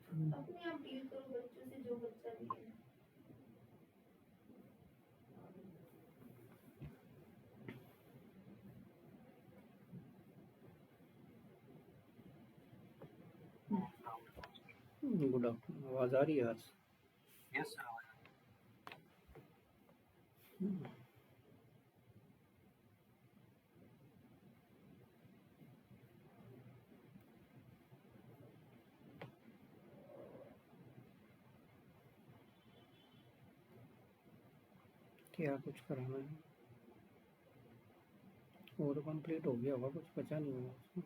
अपने आप डील करो बच्चों से, जो बच्चा भी है। गुड आफ्टरनून, आवाज आ रही है आज? Yes sir. क्या कुछ कराना है? वो तो कंप्लीट हो गया होगा, कुछ बचा नहीं होगा उसमें।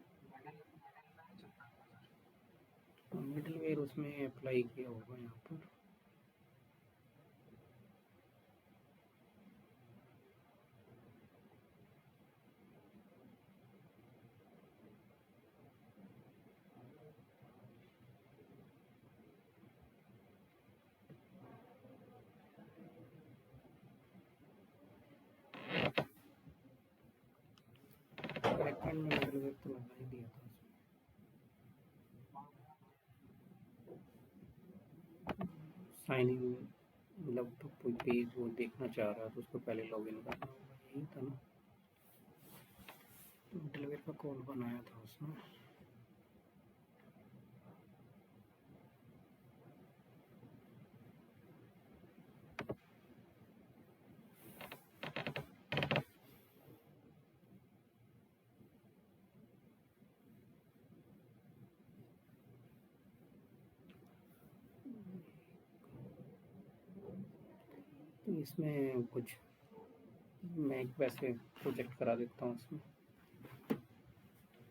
मिडिलवेयर उसमें अप्लाई किया होगा यहाँ पर। बैकएंड में मिडिलवेयर तो लगा ही दिया था उसमें। साइन इन मतलब तो कोई पेज वो देखना चाह रहा है तो उसको पहले लॉगिन करना होगा, यही था ना। मिडिलवेयर का कोड बनाया था उसमें। तो इसमें कुछ मैं एक वैसे प्रोजेक्ट करा देता हूँ इसमें।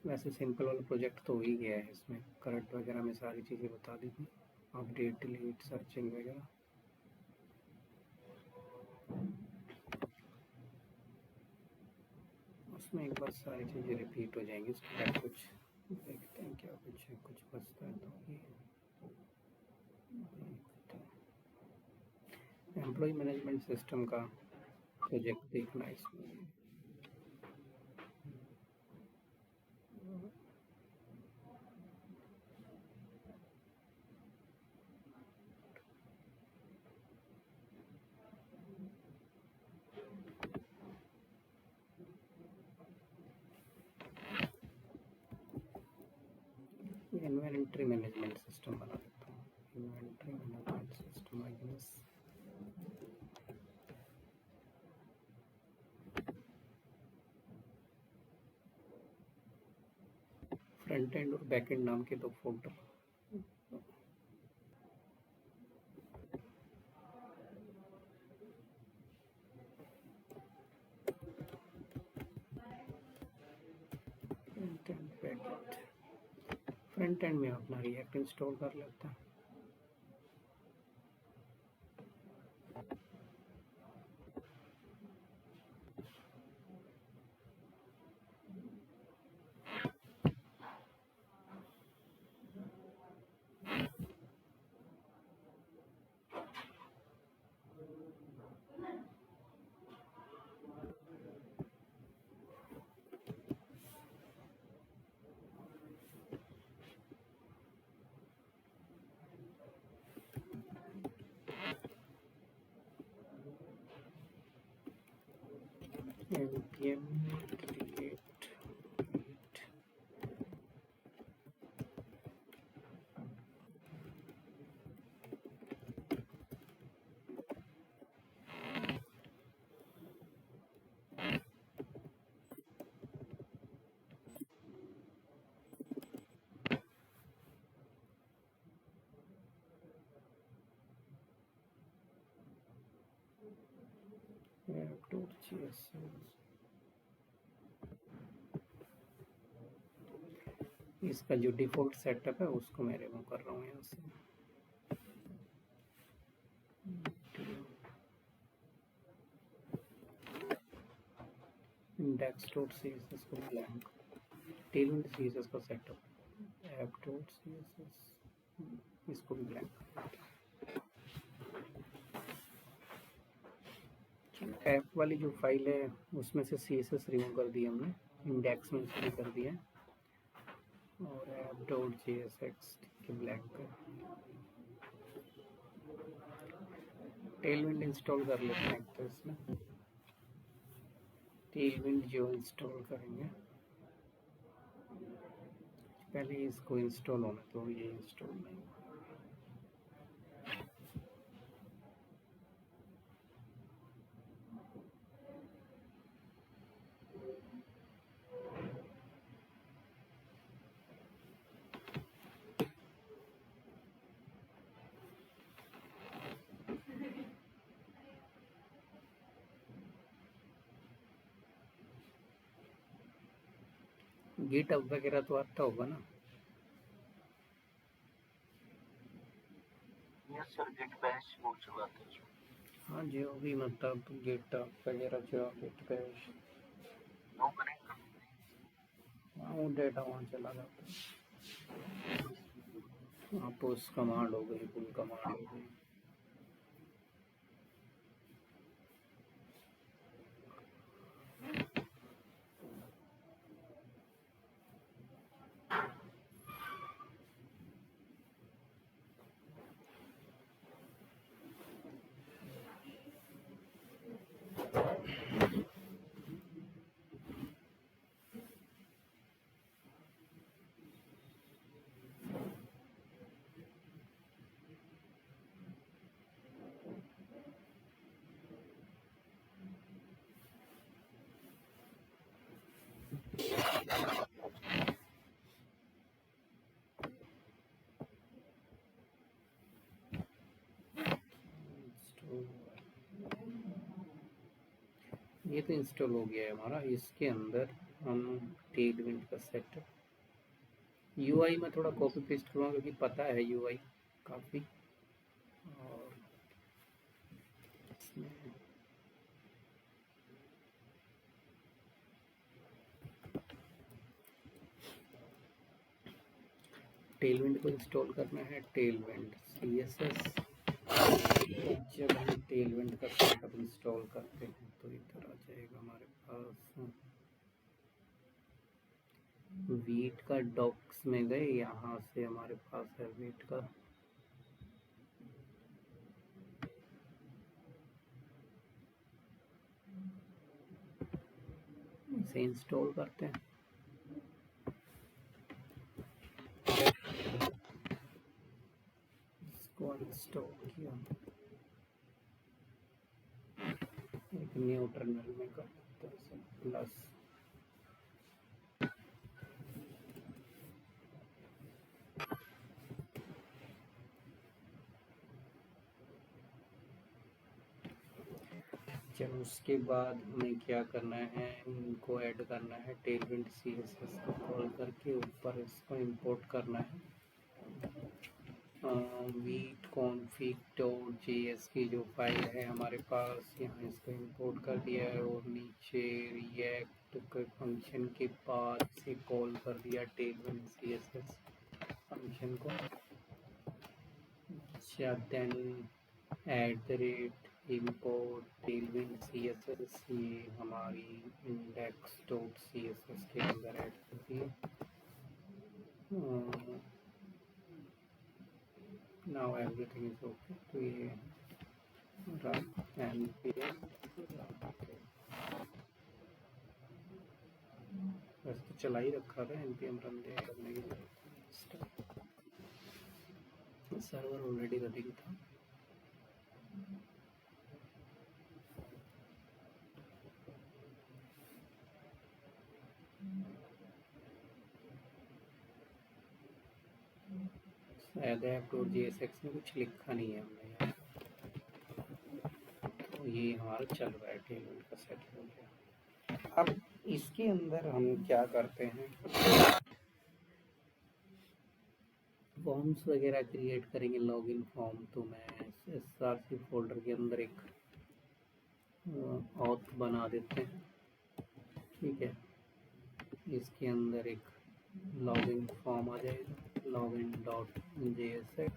वैसे सिंपल वाला प्रोजेक्ट तो हो ही गया है, इसमें करंट वगैरह में सारी चीज़ें बता दी थी, अपडेट डिलीट सर्चिंग वगैरह। उसमें एक बार सारी चीज़ें रिपीट हो जाएंगी, उसके बाद कुछ देखते हैं क्या कुछ बचता है तो ये एम्प्लॉय मैनेजमेंट सिस्टम का प्रोजेक्ट देखना है इसमें। इन्वेंट्री मैनेजमेंट सिस्टम बना देता हूँ। Inventory management system I guess. Front end और बैक एंड नाम के दो folder. Front end back end. Front end में अपना रिएक्ट इंस्टॉल कर लेता है। npm create app.css। इसका जो डिफ़ॉल्ट सेटअप है उसको मैं रिमूव कर रहा हूँ यहाँ से। index.css को ब्लैंक, tailwind.css का सेटअप, app.css इसको भी ब्लैंक। ऐप वाली जो फाइल है उसमें से CSS रिमूव कर दिया हमने, इंडेक्स में इसलिए कर दिया है। और ऐप डॉट JSX, ठीक है, ब्लैंक कर। टेलविंड इंस्टॉल कर लेते हैं तो इसमें टेलविंड जो इंस्टॉल करेंगे पहले इसको इंस्टॉल होना, तो ये इंस्टॉल नहीं। गिटहब वगैरह तो आता होगा ना? सर गिट बैश वो चलाते हैं। हाँ, जो भी मतलब गिटहब वगैरह जो गिट बैश, नो कनेक्ट हाँ वो डेटा वहाँ चला जाता है। हाँ, पुश कमांड हो गई, पुल कमांड हो गई। ये तो इंस्टॉल हो गया है हमारा। इसके अंदर हम टेलविंड का सेटअप, यूआई में थोड़ा कॉपी पेस्ट करूँगा क्योंकि पता है यूआई काफ़ी। और इसमें टेलविंड को इंस्टॉल करना है, टेलविंड CSS। जब हम टेलविंड का सेटअप इंस्टॉल करते हैं तो इधर आ जाएगा हमारे पास, वीट का डॉक्स में गए, यहाँ से हमारे पास है वीट का, इसे इंस्टॉल करते हैं। इसको इंस्टॉल किया, एक न्यू टर्मिनल में कर देते हैं प्लस, चलो उसके बाद हमें क्या करना है, इनको ऐड करना है। टेलविंड CSS को कॉल करके ऊपर इसको इंपोर्ट करना है। वीट कॉन्फिग डॉट JS की जो फाइल है हमारे पास, यहाँ इसको इंपोर्ट कर दिया है और नीचे रिएक्ट के फंक्शन के बाद से कॉल कर दिया टेलविंड CSS फंक्शन को। देन @import टेलविंड CSS, ये हमारी index.css के अंदर ऐड कर दिए। now everything is okay, तो ये run npm, वैसे तो चला ही रखा था npm रन दे करने के लिए, सर्वर ऑलरेडी रनिंग था। शायद app.jsx में कुछ लिखा नहीं है हमने यहाँ, तो ये हमारा चल रहा है, टेलविंड का सेट हो गया। अब इसके अंदर हम क्या करते हैं, फॉर्म्स वगैरह क्रिएट करेंगे, लॉगिन फॉर्म। तो मैं src फोल्डर के अंदर एक ऑथ बना देते हैं, ठीक है। इसके अंदर एक लॉगिन फॉर्म आ जाएगा, login.jsx।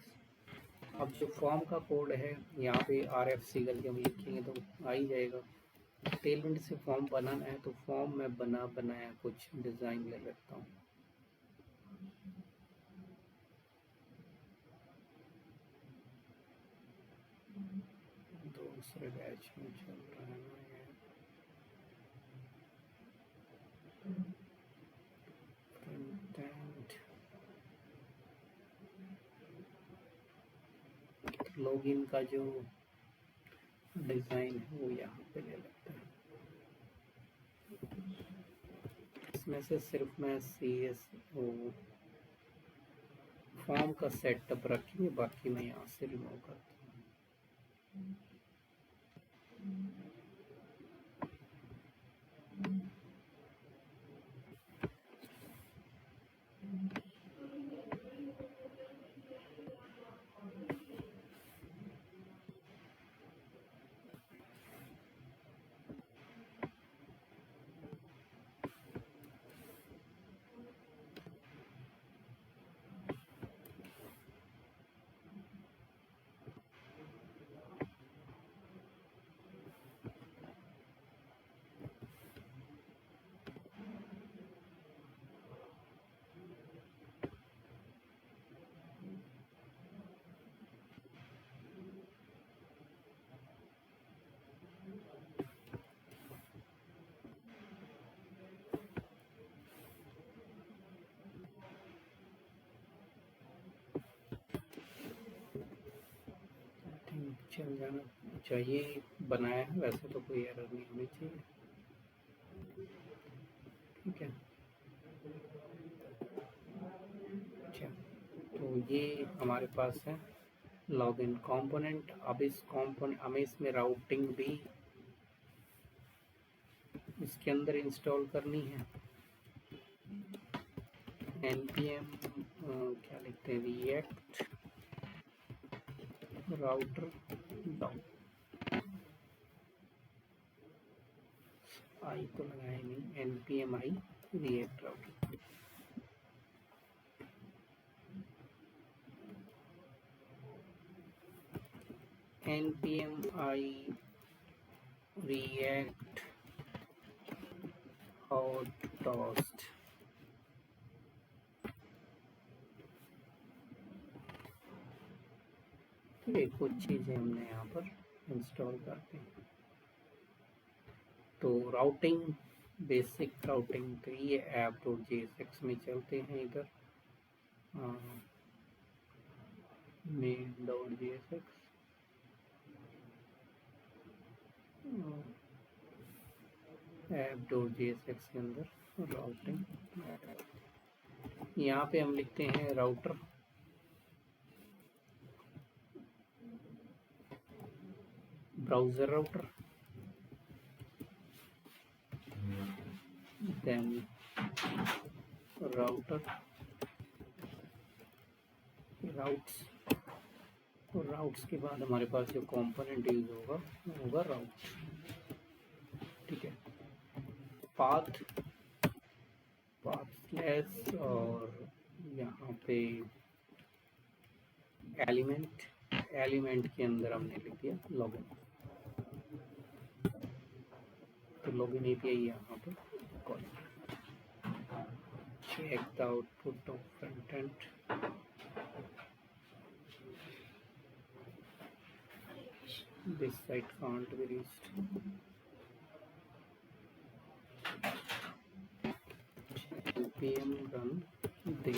अब जो फॉर्म का कोड है यहाँ पे RFC करके हम लिखेंगे तो आ ही जाएगा। टेलविंड से फॉर्म बनाना है तो फॉर्म में बनाया कुछ डिज़ाइन ले लेता हूँ। दूसरे बैच में चल रहा है ना ये। फ्रंट एंड लॉगिन का जो डिज़ाइन है वो यहाँ पे ले लेते हैं। इसमें से सिर्फ मैं CS वो फॉर्म का सेटअप रखेंगे, बाकी मैं यहाँ से रिमूव करता हूँ। चल जाना चाहिए, बनाया है वैसे तो कोई एरर नहीं होनी चाहिए। ठीक है, अच्छा तो ये हमारे पास है लॉगिन कंपोनेंट। अब इस कंपोनेंट हमें इसमें राउटिंग भी इसके अंदर इंस्टॉल करनी है। npm क्या लिखते हैं, रिएक्ट राउटर डाउन, आई तो लगाया नहीं, npm I react router. npm I react hot toast। ये कुछ चीज़ें हमने यहाँ पर इंस्टॉल करते हैं। तो राउटिंग, बेसिक राउटिंग तो ये app.jsx में चलते हैं। इधर main.jsx app.jsx के अंदर राउटिंग, यहाँ पे हम लिखते हैं router, browser router, then router routes, और राउट्स के बाद हमारे पास जो कंपोनेंट यूज होगा वो होगा राउट। ठीक है, पाथ स्लैश और यहाँ पे एलिमेंट के अंदर हमने लिख दिया लॉगिन। तो लॉगिन API यहाँ पे call. Check the output of front end. This site can't be reached. npm run the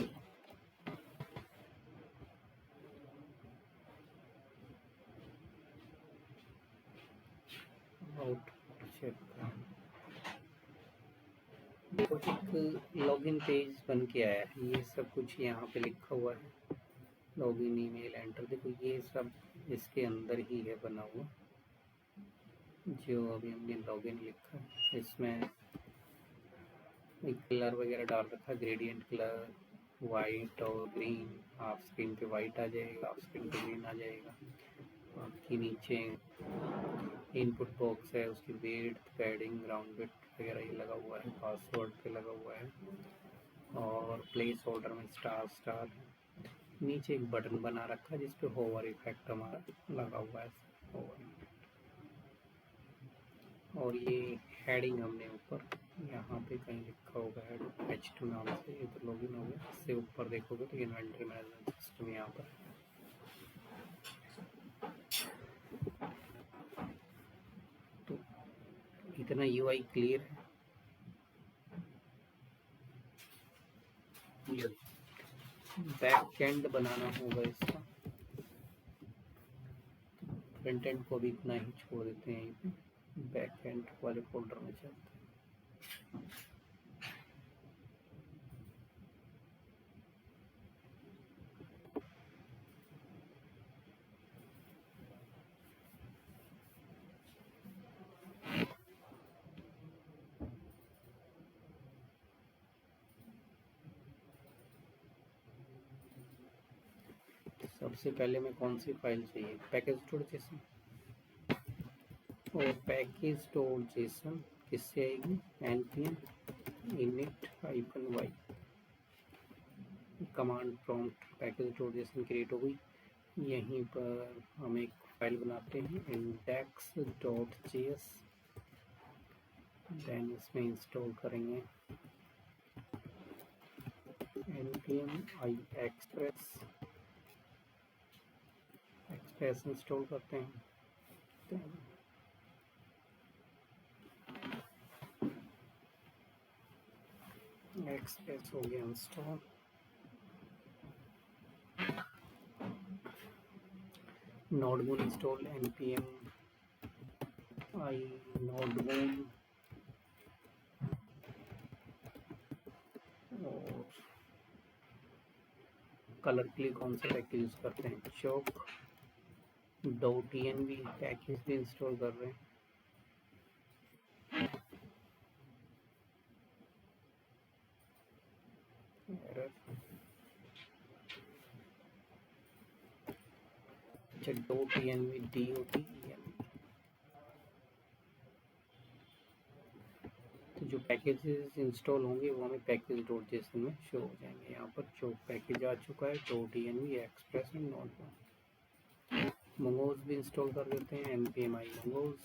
out check। देखो एक लॉगिन पेज बन के आया है, ये सब कुछ यहाँ पे लिखा हुआ है, लॉगिन ईमेल एंटर। देखो ये सब इसके अंदर ही है बना हुआ, जो अभी हमने लॉगिन लिखा है। इसमें एक कलर वगैरह डाल रखा है, ग्रेडियंट कलर वाइट और ग्रीन। हाफ स्क्रीन पे वाइट आ जाएगा, हाफ स्क्रीन पे ग्रीन आ जाएगा। बाकी नीचे इनपुट बॉक्स है, उसकी विड्थ, पैडिंग, ग्राउंड विड्थ वगैरह ये लगा हुआ है। पासवर्ड पे लगा हुआ है और प्लेस होल्डर में स्टार है। नीचे एक बटन बना रखा है जिसपे होवर इफेक्ट हमारा लगा हुआ है, होवर इफेक्ट। और ये हेडिंग हमने ऊपर यहाँ पे कहीं लिखा होगा, हेड H2 नाम से ये तो लॉगिन हो गया। इससे ऊपर देखोगे तो इन्वेंटरी मैनेजमेंट सिस्टम यहाँ पर। तो इतना UI क्लियर है। बैक एंड बनाना होगा इसका, फ्रंट एंड को भी इतना ही छोड़ देते हैं, यहीं पे बैक एंड वाले फोल्डर में चलते हैं। सबसे पहले में कौन सी फाइल चाहिए, पैकेज डॉट जेसन। और पैकेज डॉट जेसन किससे आएगी, npm init-y command prompt package dot JSON create हो गई। यहीं पर हम एक फाइल बनाते हैं index.js, देन इसमें इंस्टॉल करेंगे npm express इंस्टॉल करते हैं। एक्सप्रेस हो गया इंस्टॉल। नोडमून इंस्टॉल npm nodemon और कलर के लिए कौन सा पैकेज यूज करते हैं, chalk.env पैकेज भी इंस्टॉल कर रहे हैं। अच्छा .env तो जो पैकेजेस इंस्टॉल होंगे वो हमें पैकेज डॉट जेसन में शो हो जाएंगे। यहाँ पर जो पैकेज आ चुका है .env एक्सप्रेस एंड नोडमून। मंगोज भी इंस्टॉल कर देते हैं npm मंगोज।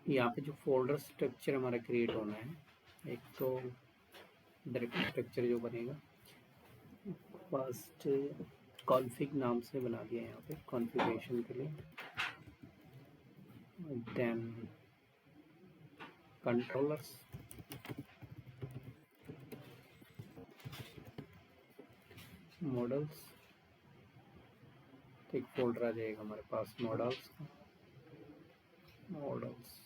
यहाँ पे जो फोल्डर स्ट्रक्चर हमारा क्रिएट होना है, एक तो डायरेक्टरी स्ट्रक्चर जो बनेगा फर्स्ट कॉन्फ़िग नाम से बना दिया यहाँ पे कॉन्फ़िगरेशन के लिए, देन कंट्रोलर्स, मॉडल्स, एक फोल्डर आ जाएगा हमारे पास मॉडल्स का, मॉडल्स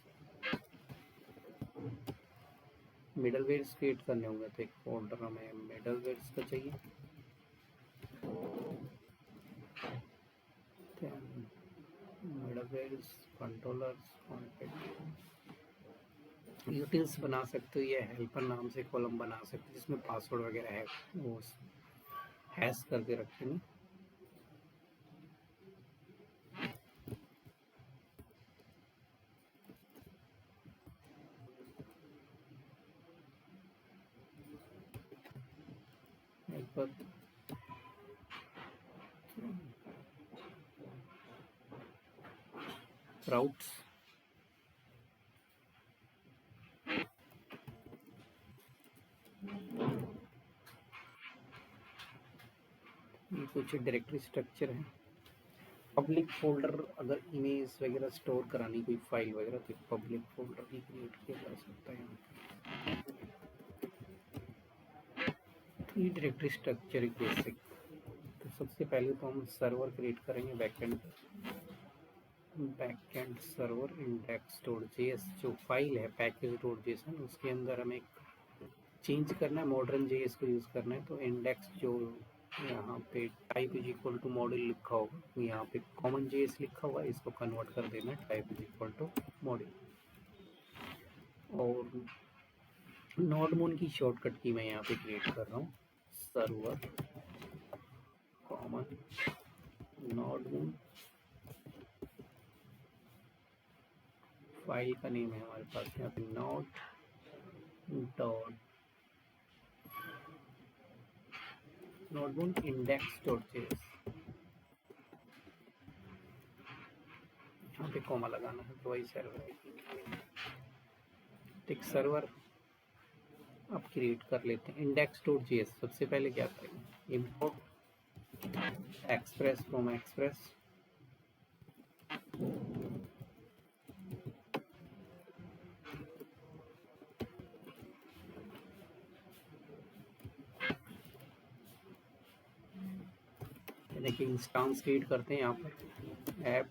मिडलवेयर्स क्रिएट करने होंगे तो एक फोल्डर हमें मिडलवेयर्स का चाहिए, मिडलवेयर्स कंट्रोलर्स, यूटिल्स बना सकते हो, या हेल्पर नाम से कॉलम बना सकते हो जिसमें पासवर्ड वगैरह है वो हैश करके रखेंगे। हेल्पर राउट्स, ये कुछ डायरेक्टरी स्ट्रक्चर है। पब्लिक फोल्डर अगर इमेज वगैरह स्टोर करानी कोई फाइल वगैरह तो पब्लिक फोल्डर भी क्रिएट किया जा सकता है। ये डायरेक्टरी स्ट्रक्चर बेसिक। तो सबसे पहले तो हम सर्वर क्रिएट करेंगे बैकएंड सर्वर index.js जो फाइल है पैकेज.json उसके अंदर हमें चेंज करना है, मॉडर्न जेएस को यूज़ करना है। तो इंडेक्स जो यहाँ पे type is equal to model लिखा होगा, यहाँ पे कॉमन जेएस लिखा हुआ है, इसको कन्वर्ट कर देना है type is equal to model. और नोडमून की शॉर्टकट की मैं यहाँ पे क्रिएट कर रहा हूँ, सर्वर कॉमन नोडमून, फाइल का नेम है हमारे पास यहाँ पे dot notebook index dot JS, यहाँ पे कॉमा लगाना है तो वही सर्वर। एक सर्वर आप क्रिएट कर लेते हैं इंडेक्स डॉट जेएस। सबसे पहले क्या करेंगे, इंपोर्ट एक्सप्रेस फ्रॉम एक्सप्रेस, देखिए इंस्टांस क्रिएट करते हैं यहाँ पर, app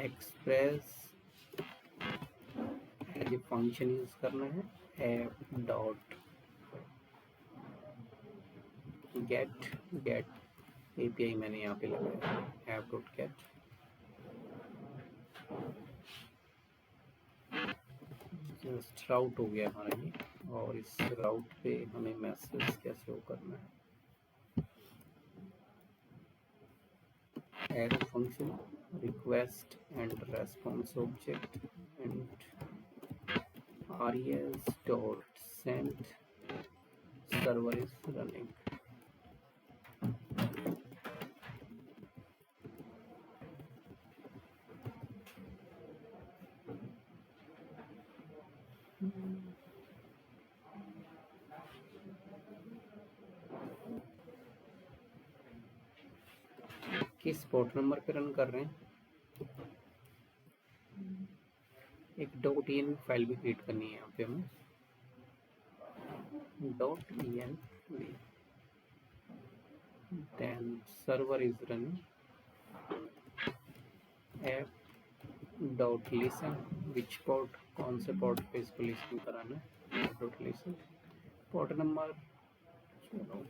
express as a function use करना है, ऐप डॉट गेट एपीआई मैंने यहाँ पे लगाया, ऐप डॉट गेट। जस्ट राउट हो गया हमारा ये, और इस राउट पे हमें मैसेज क्या शो करना है, add a function request and response object and res dot send server is running। किस पोर्ट नंबर पे रन कर रहे हैं, एक डॉट एन फाइल भी क्रिएट करनी है यहाँ पे हमें, dot env then server is running, app dot listen, which port, कौन से पोर्ट पे इसको लिसन कराना है, डॉट लिसन, पोर्ट नंबर चलो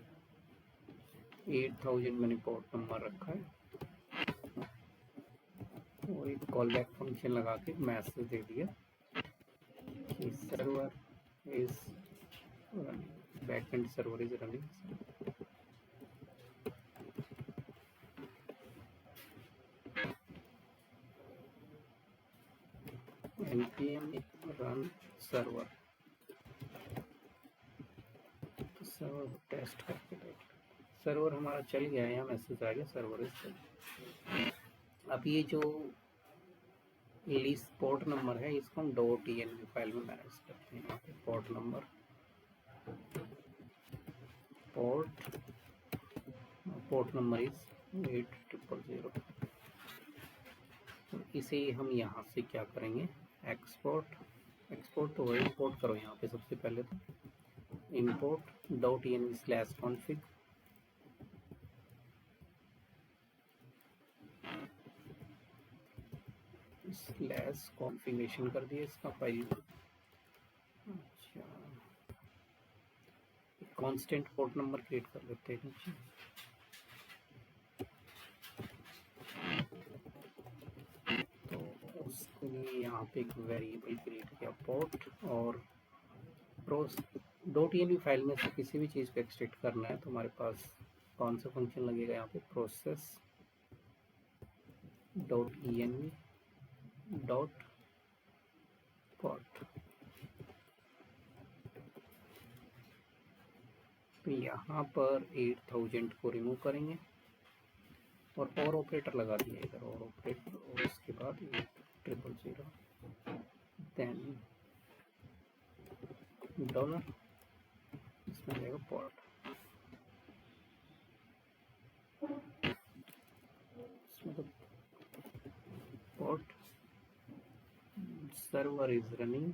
8000 मैंने पोर्ट नंबर रखा है, और एक कॉल बैक फंक्शन लगा के मैसेज दे दिया कि server is running, backend server is running. npm run server, तो सर्वर टेस्ट करके देख, सर्वर हमारा चल गया है, यहाँ मैसेज आ गया सर्वर इज चल। अब ये जो लिस्ट पोर्ट नंबर है इसको हम डॉट env फाइल में मैनेज करते हैं। यहाँ पे port number, port number is 8000। तो इसे हम यहाँ से क्या करेंगे, एक्सपोर्ट तो वही इंपोर्ट करो यहाँ पे सबसे पहले, तो import dot env slash config, slash configuration कर दिया इसका फाइल। अच्छा, कांस्टेंट पोर्ट नंबर क्रिएट कर लेते हैं नीचे, तो उसके लिए यहाँ पे एक वेरिएबल क्रिएट किया पोर्ट, और प्रोस डॉट env फाइल में से किसी भी चीज़ को एक्सट्रैक्ट करना है तो हमारे पास कौन सा फंक्शन लगेगा यहाँ पे, process dot env dot port. तो यहाँ पर 8000 को रिमूव करेंगे और ऑपरेटर लगा दिया इधर, और ऑपरेटर, और उसके बाद 8000 देन डॉलर, इसमें जाएगा पोर्ट, इसमें तो पोर्ट सर्वर इज रनिंग।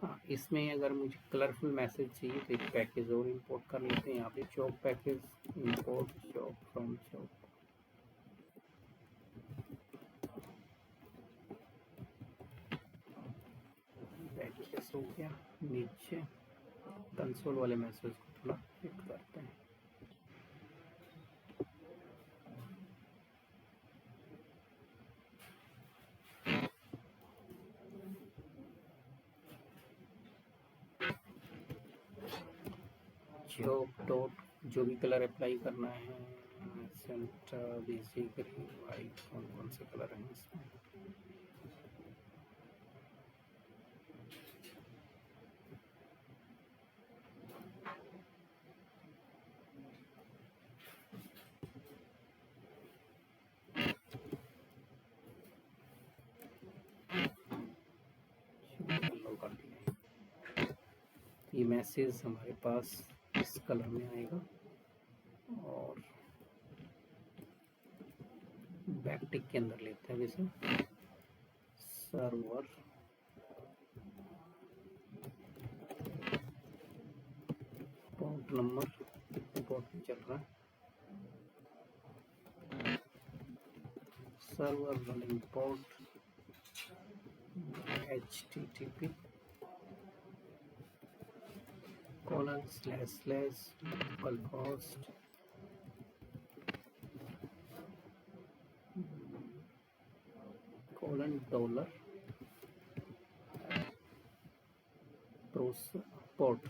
हाँ, इसमें अगर मुझे कलरफुल मैसेज चाहिए तो एक पैकेज और इंपोर्ट कर लेते हैं, यहाँ पे chalk package, import chalk from chalk, package हो गया। नीचे कंसोल वाले मैसेज को थोड़ा फिट करते हैं, चौक डॉट जो भी कलर अप्लाई करना है, सेंटर बेसिक वाइट, कौन कौन से कलर हैं इसमें, ये मैसेज हमारे पास इस कलर में आएगा और बैकटिक के अंदर लेते हैं इसे सर्वर पोर्ट नंबर पोर्ट में चल रहा है server running port http ://localhost $, port.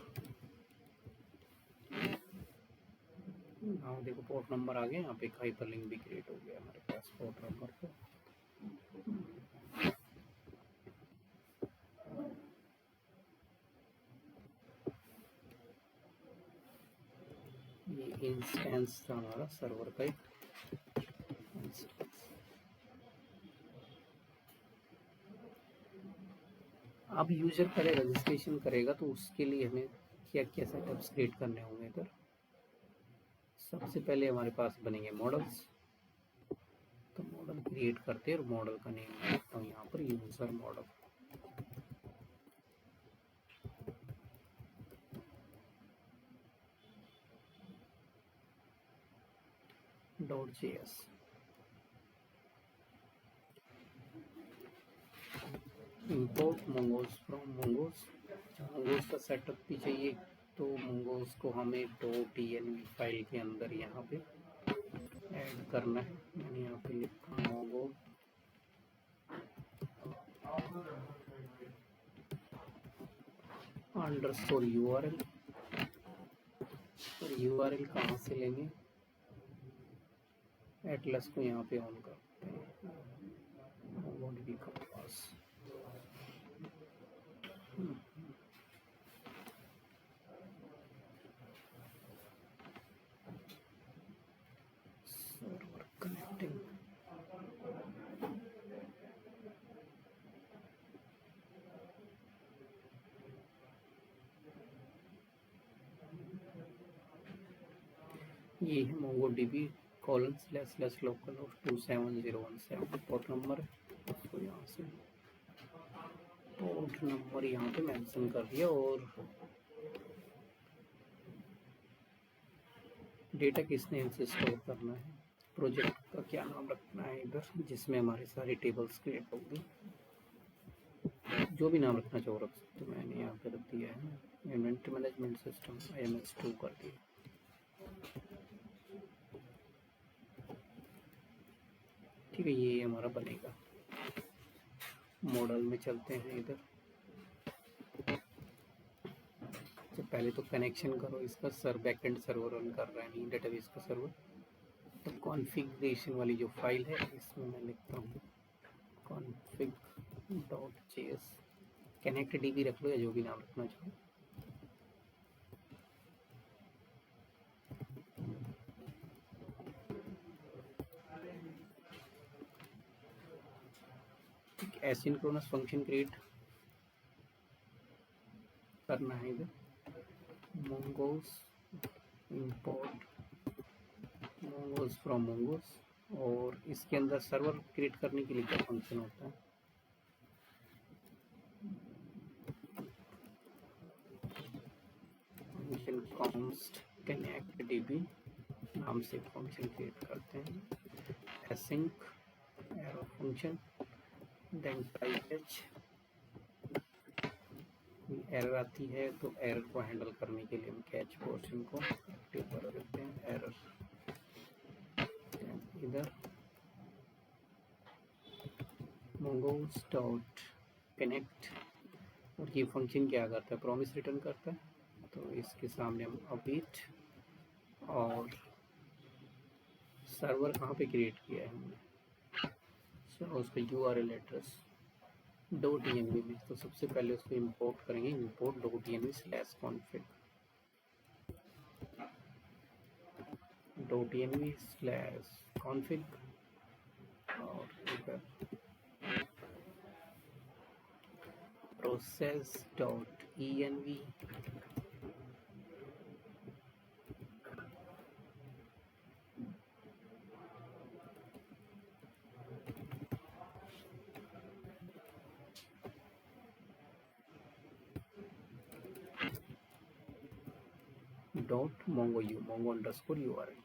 हाँ देखो पोर्ट नंबर आ गया, यहाँ पे एक हाइपरलिंक भी क्रिएट हो गया हमारे पास पोर्ट नंबर पे। ये इंस्टेंस था हमारा सर्वर का एक इंस्टेंस। अब यूजर पहले रजिस्ट्रेशन करेगा तो उसके लिए हमें क्या क्या सेटअप्स क्रिएट करने होंगे इधर। सबसे पहले हमारे पास बनेंगे मॉडल्स, तो मॉडल क्रिएट करते हैं और मॉडल का नेम मैं रखता हूँ यहाँ पर user model. .js import mongoose from mongoose। mongoose का सेटअप भी चाहिए तो mongoose को हमें .env फाइल के अंदर यहाँ पे ऐड करना है। मैंने यहाँ पे लिखा mongo _url। और URL कहाँ से लेंगे, एटलस को यहाँ पे ऑन करते हैं MongoDB का पास। सर्वर कनेक्टिंग, ये है MongoDB ://localhost 27017 पोर्ट नंबर है। तो यहाँ से पोर्ट नंबर यहाँ पे मेंशन कर दिया और डेटा किस नेम से स्टोर करना है, प्रोजेक्ट का क्या नाम रखना है इधर जिसमें हमारे सारे टेबल्स क्रिएट होंगे। जो भी नाम रखना चाहो रख सकते हो, मैंने यहाँ पे रख दिया है इन्वेंटरी मैनेजमेंट सिस्टम IMS2 कर दिया। ठीक है, ये हमारा बनेगा। मॉडल में चलते हैं इधर। तो पहले तो कनेक्शन करो इसका, बैकएंड सर्वर रन कर रहा है नहीं डेटाबेस का सर्वर। तो कॉन्फ़िगरेशन वाली जो फाइल है इसमें मैं लिखता हूँ config.js। कनेक्ट DB रख लो या जो भी नाम रखना चाहो। एसिंक्रोनस फंक्शन क्रिएट करना है इधर mongoose import mongoose from mongoose। और इसके अंदर सर्वर क्रिएट करने के लिए क्या फंक्शन होता है, फंक्शन const connect db नाम से फंक्शन क्रिएट करते हैं। async arrow function then type h। Error आती है तो एरर को हैंडल करने के लिए हम कैच पोर्शन को एक्टिव कर देते हैं एरर। इधर mongoose.connect और ये फंक्शन क्या करता है, प्रॉमिस रिटर्न करता है। तो इसके सामने हम अबीट और सर्वर कहाँ पे क्रिएट किया है हमने, उसका URL एड्रेस .env में। तो सबसे पहले उसको इंपोर्ट करेंगे, import .env/config .env/config और इधर process.env dot mongo U mongo underscore URL।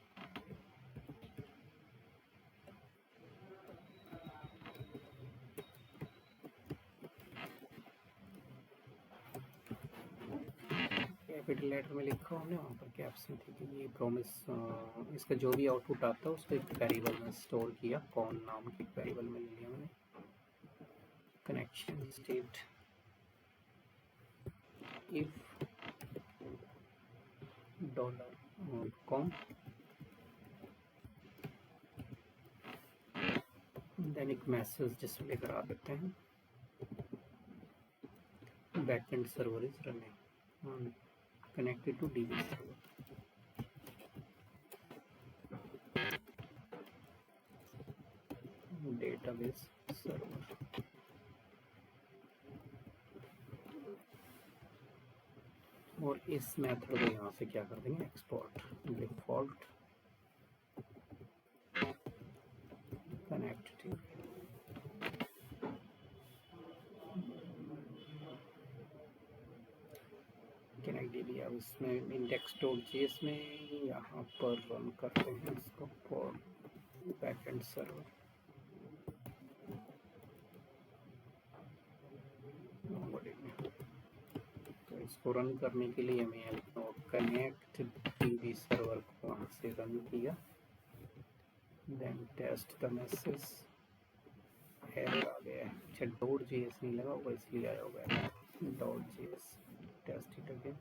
Capital letter में लिखा हमने, वहाँ पर कैप्स में थी कि ये प्रॉमिस, इसका जो भी आउटपुट आता है उसको एक वेरिएबल में स्टोर किया, कौन नाम की वेरिएबल में ले लिया मैंने। Connection state if $com then एक मैसेज डिस्प्ले करा देते हैं, backend server is running connected to DB server। database server। और इस मेथड को यहाँ से क्या कर देंगे, export default connect to connect DB। अब इसमें index.js में यहाँ पर रन करते हैं इसको फॉर बैकएंड सर्वर। तो इसको रन करने के लिए हमें यहाँ लिखना होगा कनेक्ट DB सर्वर को वहाँ से रन किया, then test the message, error आ गया है। अच्छा .js नहीं लगा होगा इसलिए आया होगा .js, टेस्ट इट अगेन।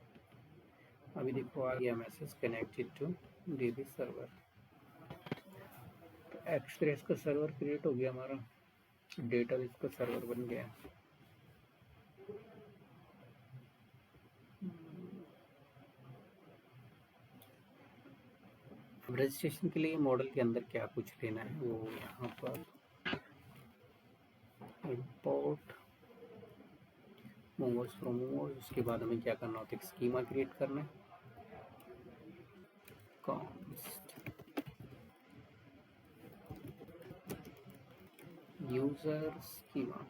अभी देखो आ गया message connected to DB server. Express का सर्वर क्रिएट हो गया हमारा, डेटाबेस का सर्वर बन गया। अब रजिस्ट्रेशन के लिए मॉडल के अंदर क्या कुछ लेना है वो यहाँ पर इंपोर्ट मोमोज फ्रॉम मोमोज। उसके बाद हमें क्या करना होता है, एक स्कीमा क्रिएट करना है, const user schema,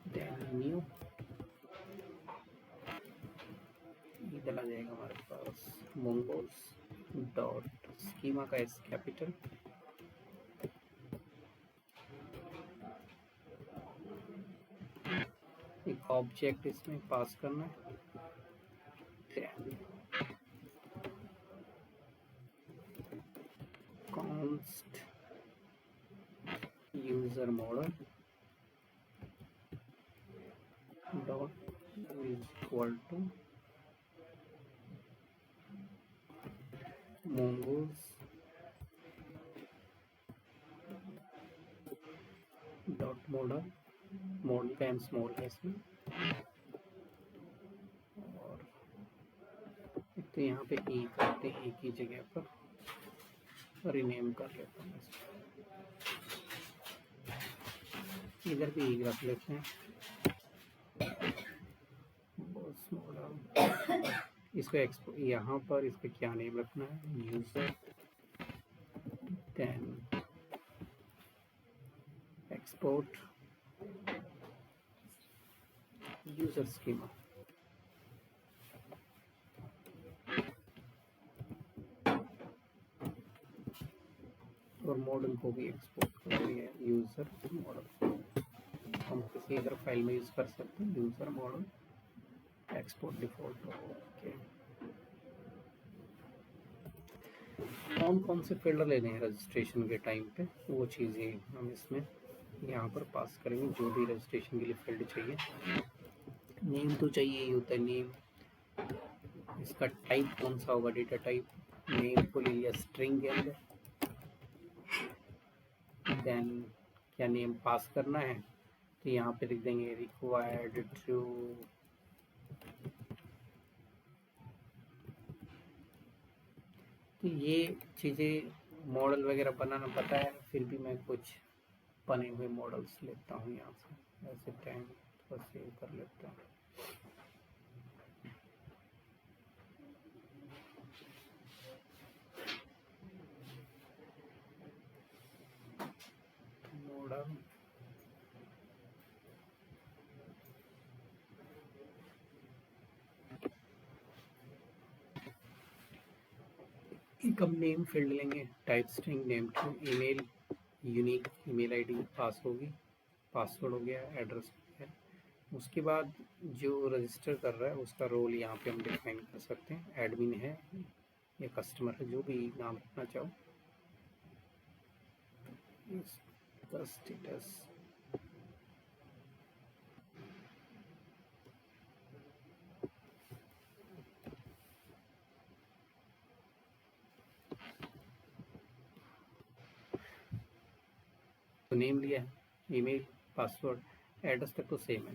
then new, इधर आ जाएगा हमारे पास मोमोज डॉट स्कीमा का एस कैपिटल, एक ऑब्जेक्ट इसमें पास करना है, const user model dot is equal to mongoose dot model, model का एम स्मॉल है इसमें। और तो यहाँ पे ई करते हैं, एक ही जगह पर रीनेम कर लेता हूँ इसको, इधर भी ई रख लेते हैं बस मॉडल। इसको यहाँ पर इसका क्या नेम रखना है, user, then export user schema. और मॉडल को भी एक्सपोर्ट कर दिया यूजर मॉडल। हम किसी अदर फाइल में यूज कर सकते हैं, user model export default. Okay, कौन से फील्ड लेने हैं रजिस्ट्रेशन के टाइम पे, वो चीज़ें हम इसमें यहाँ पर पास करेंगे, जो भी रजिस्ट्रेशन के लिए फील्ड चाहिए। नेम तो चाहिए ही होता है, नेम, इसका टाइप कौन सा होगा, डेटा टाइप, नेम को ले लिया स्ट्रिंग के अंदर, देन क्या नेम पास करना है, तो यहाँ पे लिख देंगे रिक्वायर्ड ट्रू। तो ये चीज़ें मॉडल वगैरह बनाना पता है, फिर भी मैं कुछ बने हुए मॉडल्स लेता हूँ यहाँ से, ऐसे टाइम थोड़ा सेव कर लेता हूँ। मॉडल एक हम नेम फील्ड लेंगे, type string name to email, unique email ID pass होगी, पासवर्ड हो गया, एड्रेस हो गया। उसके बाद जो रजिस्टर कर रहा है उसका रोल यहाँ पे हम डिफाइन कर सकते हैं, एडमिन है या कस्टमर है, जो भी नाम रखना चाहो। इसका स्टेटस तो नेम लिया है, ईमेल, पासवर्ड, एड्रेस तक तो सेम है।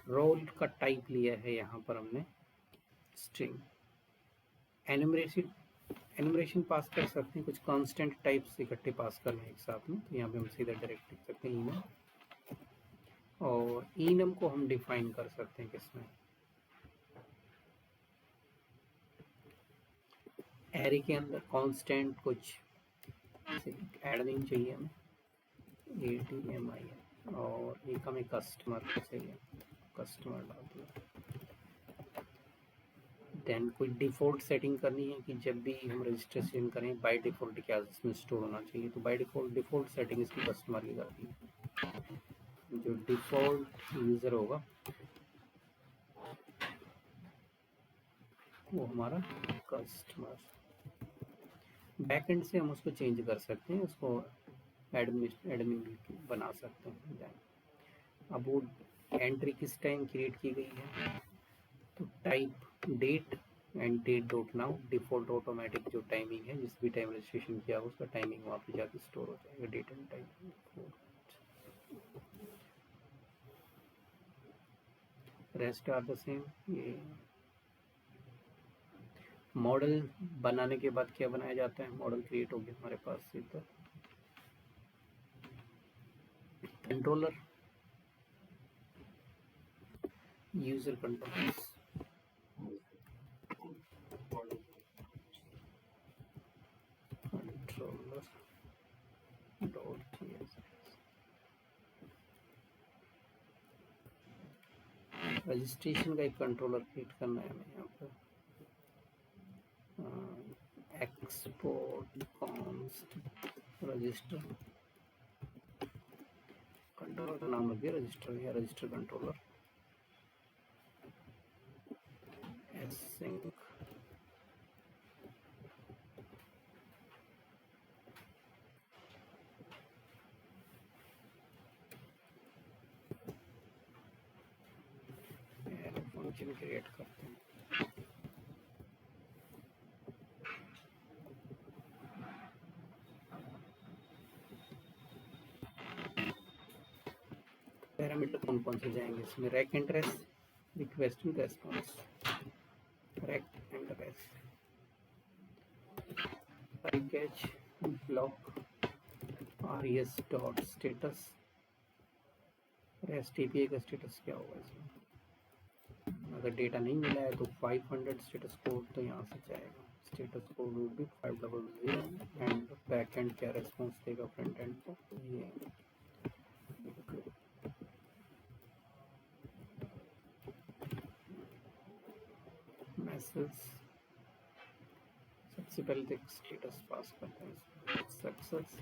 रोल का टाइप लिया है यहाँ पर हमने स्ट्रिंग। एनुमरेशन पास कर सकते हैं, कुछ कांस्टेंट टाइप्स इकट्ठे पास करना है एक साथ में, तो यहाँ पे हम सीधा डायरेक्ट लिख सकते हैं ईनम। और ईनम को हम डिफाइन कर सकते हैं किसमें, एरे के अंदर कांस्टेंट कुछ एडमिन चाहिए हमें, ADMIN, और एक हमें कस्टमर चाहिए, कस्टमर डाल दिया। देन कोई डिफ़ॉल्ट सेटिंग करनी है कि जब भी हम रजिस्ट्रेशन करें बाय डिफ़ॉल्ट क्या इसमें स्टोर होना चाहिए, तो बाय डिफ़ॉल्ट सेटिंग इसकी कस्टमर की करती है। जो डिफ़ॉल्ट यूज़र होगा वो हमारा कस्टमर। बैकएंड से हम उसको चेंज कर सकते हैं, उसको एडमिन बना सकते हैं। अब वो एंट्री किस टाइम क्रिएट की गई है, तो type date and date dot now, default automatic जो टाइमिंग है, जिस भी टाइम रजिस्ट्रेशन किया उसका टाइमिंग वहाँ पे जाके स्टोर हो जाएगा, date and time. Rest are the same. ये मॉडल बनाने के बाद क्या बनाया जाता है, मॉडल क्रिएट हो गया हमारे पास से, तो controller, user controllers, controller dot registration का एक कंट्रोलर क्रिएट करना है हमें यहाँ पर। एक्सपोर्ट कॉन्स्ट रजिस्टर, कंट्रोलर का नाम रखिए रजिस्टर या register controller. Async function create करते हैं। पैरामीटर कौन कौन से जाएंगे इसमें, req and res, request and response, req and res, package block, RES dot status, rest API का स्टेटस क्या होगा इसमें, अगर डेटा नहीं मिला है तो 500 स्टेटस कोड तो यहाँ से जाएगा, status code would be 500 and back and क्या रेस्पॉन्स देगा फ्रंट एंड को, ये मैसेज। सबसे पहले तो एक स्टेटस पास करते हैं, success,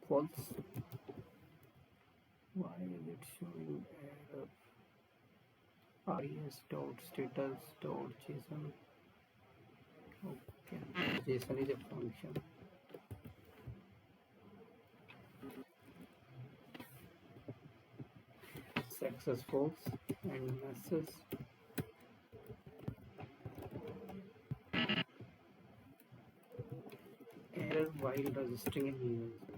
false, why is it showing error, RES dot status dot JSON, okay, JSON is a function, success false and message error while registering a new user।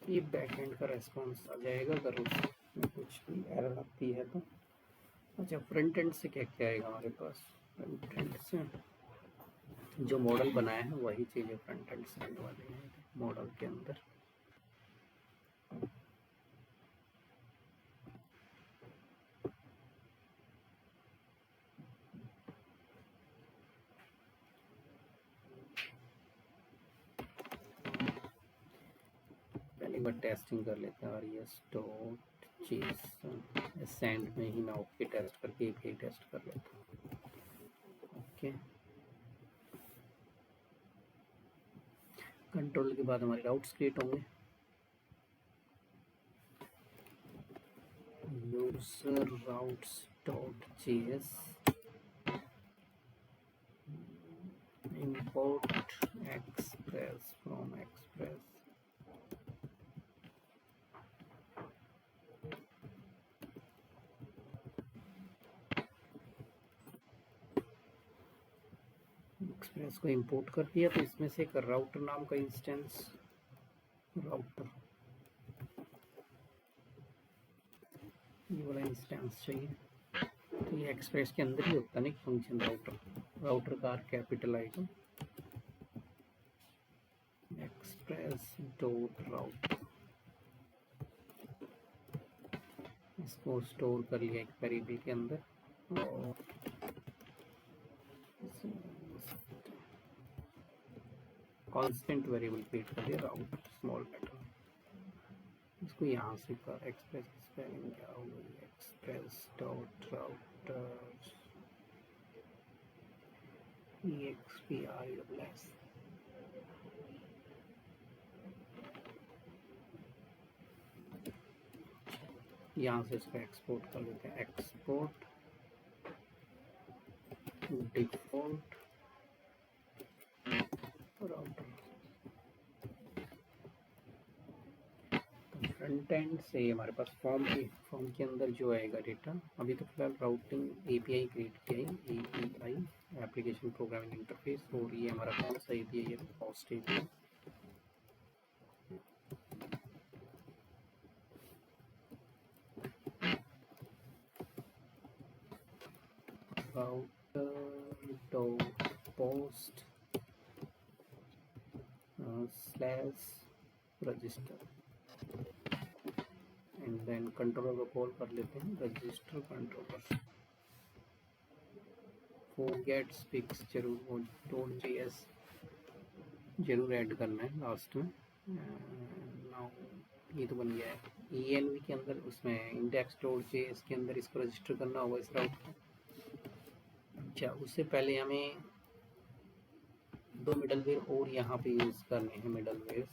ये backend का रेस्पॉन्स आ जाएगा अगर उसमें कुछ भी एरर आती है तो। अच्छा, फ्रंट एंड से क्या क्या आएगा हमारे पास, फ्रंट एंड से जो मॉडल बनाया है वही चीज़ें फ्रंट एंड से आने वाले हैं मॉडल के अंदर। बार टेस्टिंग कर लेते हैं res.json सेंड में ही मैं ओके टेस्ट करके API टेस्ट कर लेता हूँ। ओके, कंट्रोल के बाद हमारे राउट्स क्रिएट होंगे। User routes.js import express from express express को इंपोर्ट कर दिया। तो इसमें से एक राउटर नाम का इंस्टेंस राउटर ये वाला इंस्टेंस चाहिए। तो ये एक्सप्रेस के अंदर ही होता है ना एक फंक्शन राउटर का capital icon express dot router, इसको स्टोर कर लिया एक वेरिएबल के अंदर और कांस्टेंट वेरिएबल क्रिएट कर दिया राउटर स्मॉल लेटर। इसको यहाँ से कर एक्सप्रेस की स्पेलिंग क्या हो गई, एक्सप्रेस डॉट राउटर EXPRESS। यहाँ से इसको एक्सपोर्ट कर लेते हैं, एक्सपोर्ट डिफॉल्ट राउटर। तो फ्रंट एंड से हमारे पास फॉर्म के अंदर जो आएगा डेटा, अभी तो फिलहाल राउटिंग API क्रिएट किया है, API एप्लीकेशन प्रोग्रामिंग इंटरफेस, और ये हमारा कौन सा API है, post API। Router dot post slash register and then controller को कॉल कर लेते हैं, रजिस्टर कंट्रोलर। forgets fix जरूर .js जरूर ऐड करना है लास्ट में। नाउ ये तो बन गया है। env के अंदर उसमें index.js के अंदर इसको रजिस्टर करना होगा इस राउट को। अच्छा, उससे पहले हमें दो मिडलवेयर और यहाँ पे यूज करने हैं मिडलवेयर।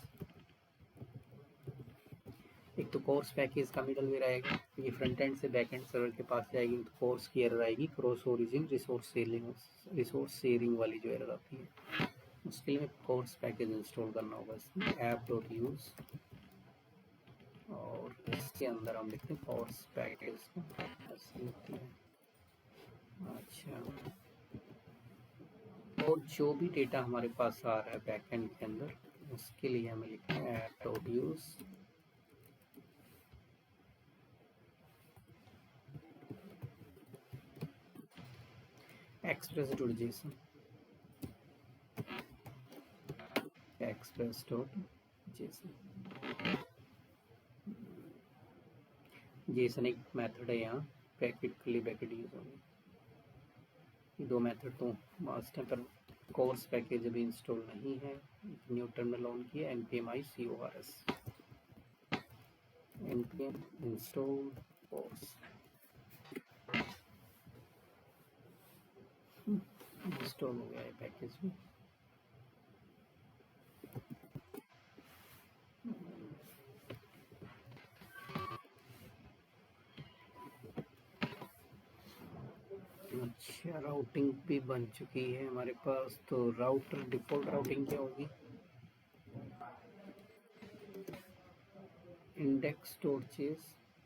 एक तो कोर्स पैकेज का मिडलवेयर आएगा, ये फ्रंट एंड से बैक एंड सर्वर के पास जाएगी तो कोर्स की एरर आएगी, क्रॉस ओरिजिन रिसोर्स शेयरिंग वाली जो एरर आती है, उसके लिए कोर्स पैकेज इंस्टॉल करना होगा इसमें app.use, और इसके अंदर हम लिखते हैं कोर्स पैकेज को ऐसे लिखते हैं। अच्छा, और जो भी डेटा हमारे पास आ रहा है बैक एंड के अंदर, उसके लिए हमें लिखते हैं app.use express.json JSON एक मेथड है, यहाँ ब्रैकेट curly ब्रैकेट यूज होगी। दो मेथड तो मस्ट है, पर कोर्स पैकेज अभी इंस्टॉल नहीं है। न्यू टर्मिनल ऑन किया, npm i.cors npm install course, install हो गया है पैकेज में। अच्छा, राउटिंग भी बन चुकी है हमारे पास। तो राउटर डिफॉल्ट राउटिंग क्या होगी, index.js,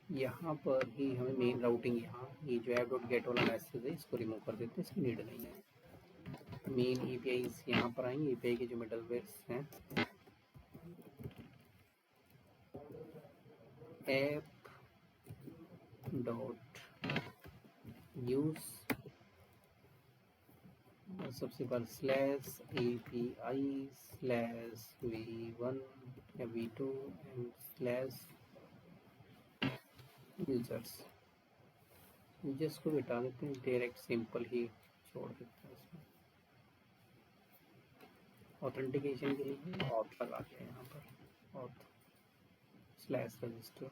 यहाँ पर ही हमें मेन राउटिंग, यहाँ ये जो app.get वाला मैसेज है इसको रिमूव कर देते हैं, इसकी नीड नहीं है। मेन APIs यहाँ पर आएंगे, API के जो मिडलवेयर्स हैं, app.use और सबसे पहले /API/v1 या v2 एंड /users को बिठा देते हैं, डायरेक्ट सिंपल ही छोड़ देते हैं। इसमें ऑथेंटिकेशन के लिए ऑथ लगा के यहाँ पर ऑथ स्लैश रजिस्टर।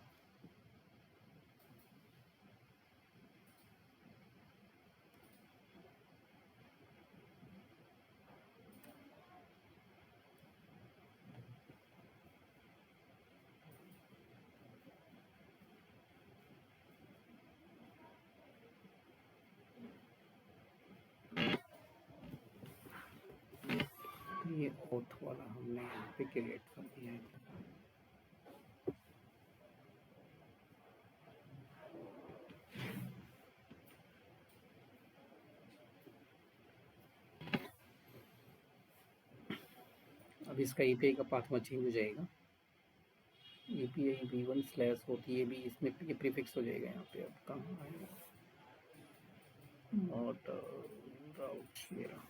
ये ओथ वाला हमने यहाँ पे क्रिएट कर दिया है। अब इसका API का पाथ में चेंज हो जाएगा। API v1 स्लैश होती है भी, इसमें ये प्रीफिक्स हो जाएगा यहाँ पे। अब कहाँ आएगा नॉट राउट मेरा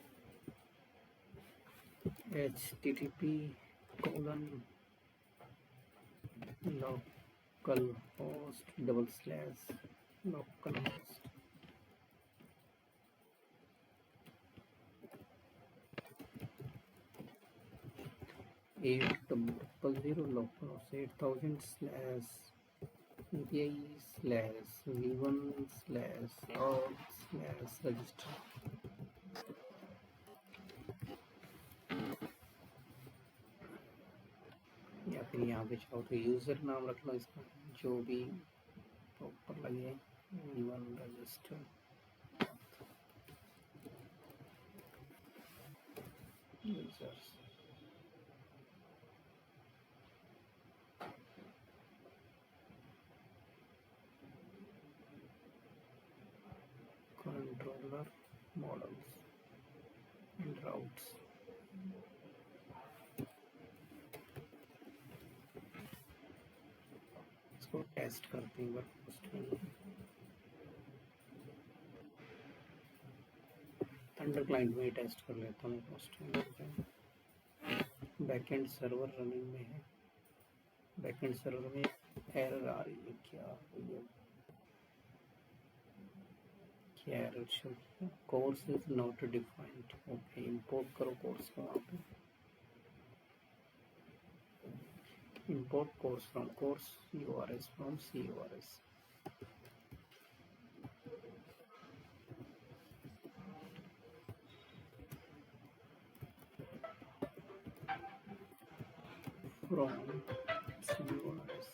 http://localhost/localhost। $800 localhost 8000 slash API slash v1 slash org slash register। या फिर यहाँ पे चाहो तो यूज़र नाम रख लो इसका, जो भी प्रॉपर लगे। v1 register users। controller models and routes। इसको टेस्ट करते हैं वर्कपोस्ट में। थंडर क्लाइंट में टेस्ट कर लेता हूँ पोस्ट में। बैकएंड सर्वर रनिंग में है। बैकएंड सर्वर में एरर आ रही है, क्या एरर शो किया? Course is not defined. Okay, import करो कोर्स को। वहाँ पे import course from course URS from CURS। from CURS।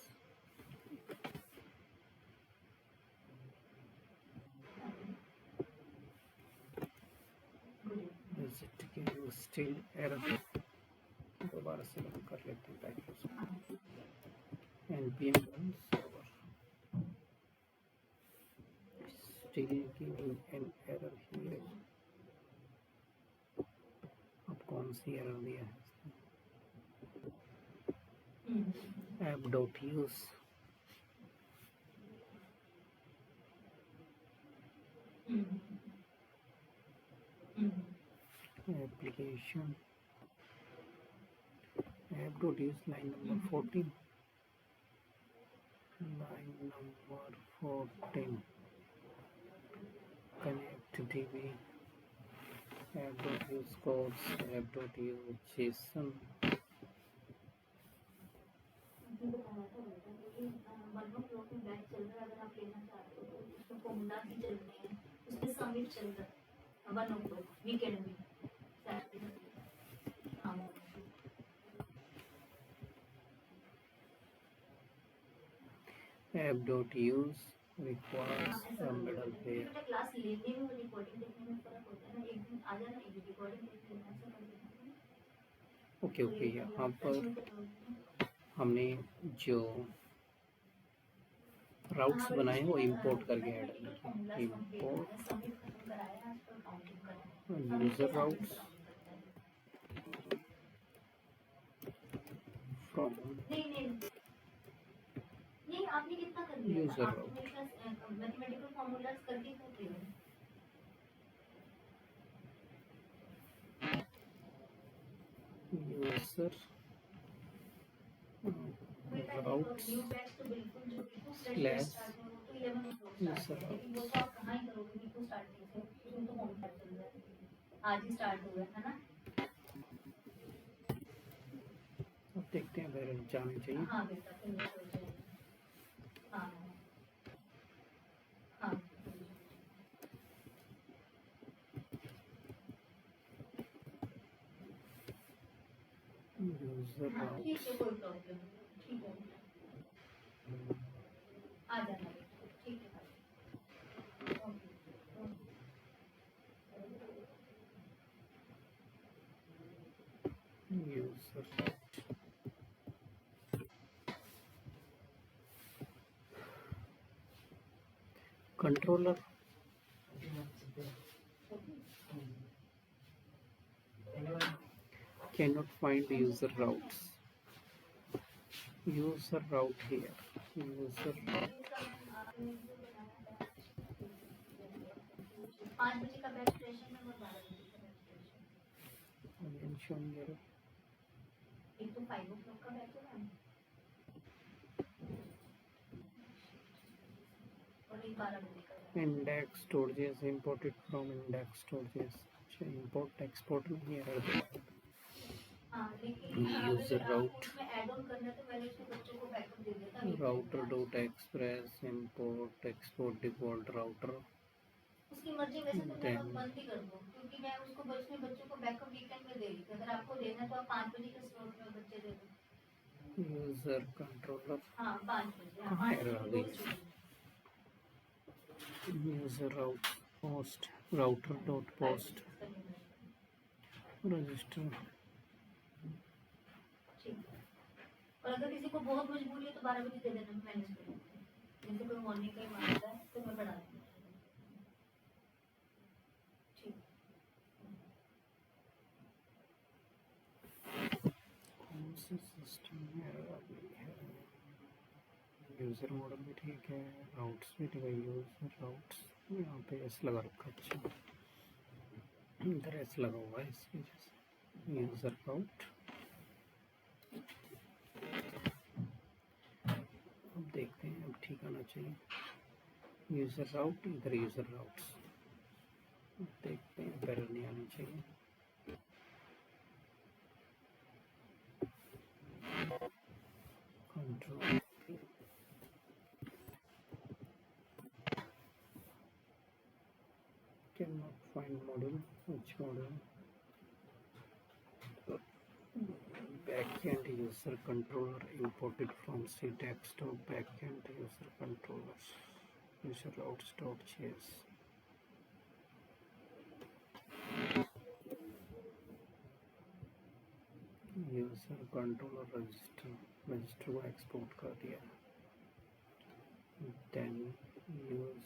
is it still error? दोबारा से रन कर लेते हैं package. npm run server still giving an error here। अब कौन सी एरर दिया है? app.use application app.use line number 14। line number 14 connect db app.use course app.use json। app.use requires a middleware। Class लेने में रिकॉर्डिंग देखने में फर्क होता है ना। एक दिन आ जाना, एक रिकॉर्डिंग देख लेना से कर देना। ओके ओके, यहाँ पर हमने जो राउट्स बनाए वो इंपोर्ट करके ऐड किए। इंपोर्ट यूजर राउट्स फ्रॉम आपने कितना कर लिया? यूजर राउट मैथमेटिकल फॉर्मूलाज करके कर रहे हो। User routes slash user routes. आज ही स्टार्ट हुआ है ना। अब देखते हैं, जाने चाहिए। हाँ बेटा, यूजर हाँ ठीक है, राउट्स कोई प्रॉब्लम नहीं, ठीक है, आ जाना बेटा, ठीक है भाई, okay okay. User controller cannot find user routes. User route here. User पाँच बजे का बैच स्टेशन है और 12 बजे का batch station, again showing error. एक तो 5 o'clock का बैच है और एक 12 बजे का batch. Index storages imported from index storages. Import export में ही error दे रहा है. हाँ लेकिन User अगर route. आपको उसमें ऐड ऑन करना है तो पहले उसमें बच्चों को बैकअप दे देता है Router dot express import export default router. उसकी मर्जी, वैसे तो मैं Then बंद ही कर दूँ क्योंकि मैं उसको बच में बच्चों को बैकअप वीकेंड में दे रही थी। अगर आपको लेना है तो आप 5 बजे के स्लॉट में बच्चे दे दो। user controller. हाँ 5 बजे, हाँ कहाँ 5 error आ बजे गई? दो User route post router dot post register. ठीक है। और अगर किसी को बहुत मजबूरी है तो 12 बजे दे देना, मैं मैनेज कर लूँगी। जैसे कोई मॉर्निंग का ही मांगता है तो मैं बढ़ा दूँगी। ठीक कौन सा सिस्टम में error आ गई है? यूज़र मॉडल भी ठीक है, राउट्स भी ठीक है, यूज़र राउट्स यहाँ पे एस लगा रखा, अच्छा इधर एस लगा हुआ है इसकी वजह से। यूज़र राउट अब देखते हैं, अब ठीक आना चाहिए। यूज़र राउट इधर यूज़र राउट्स, देखते हैं एरर नहीं आनी चाहिए। Control cannot find model, which model? Backend user controller imported from C desktop backend user controllers user routes.js. User controller register को एक्सपोर्ट कर दिया, देन यूज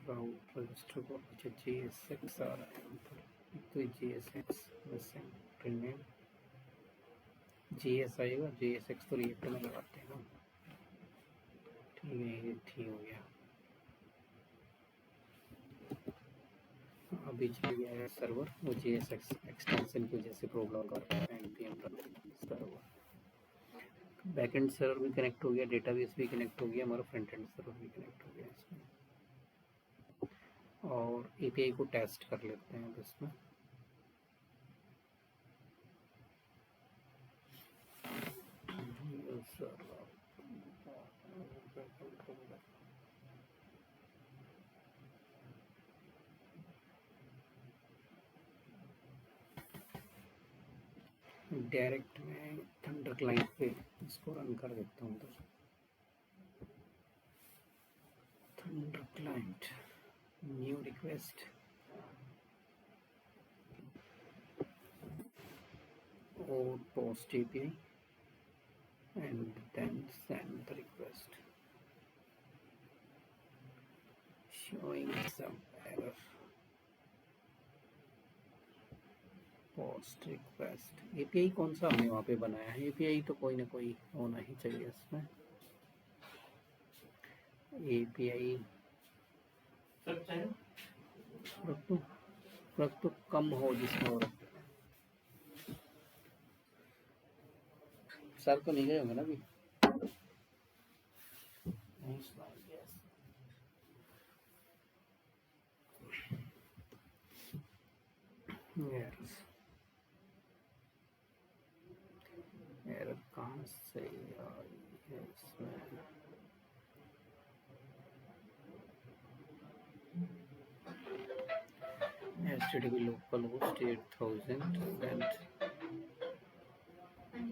राउट रजिस्टर को, अच्छा JSX आ रहा है यहाँ पर, एक तो JSX मिसिंग, रिनेम JS आएगा, JSX तो रिएक्ट में लगाते हैं ना, ठीक है ये ठीक हो गया। अभी चल गया है सर्वर, वो JSX एक्सटेंशन की वजह से प्रॉब्लम कर रहा है, npm सर्वर। बैकएंड सर्वर भी कनेक्ट हो गया, डेटाबेस भी कनेक्ट हो गया, हमारा फ्रंट एंड सर्वर भी कनेक्ट हो गया इसमें। और API को टेस्ट कर लेते हैं इसमें। डायरेक्ट मैं थंडर क्लाइंट पे इसको रन कर देता हूँ, तो थंडर क्लाइंट न्यू रिक्वेस्ट और post API and then send the request, showing some error. Post request API कौन सा हमने वहाँ पे बनाया है? API तो कोई ना कोई होना ही चाहिए इसमें। API रख तो कम हो जिसमें हो, सर तो नहीं गए होंगे ना अभी? नहीं सुना गया। Yes. एरर कहाँ से आई है इसमें? HTTP localhost 8000 and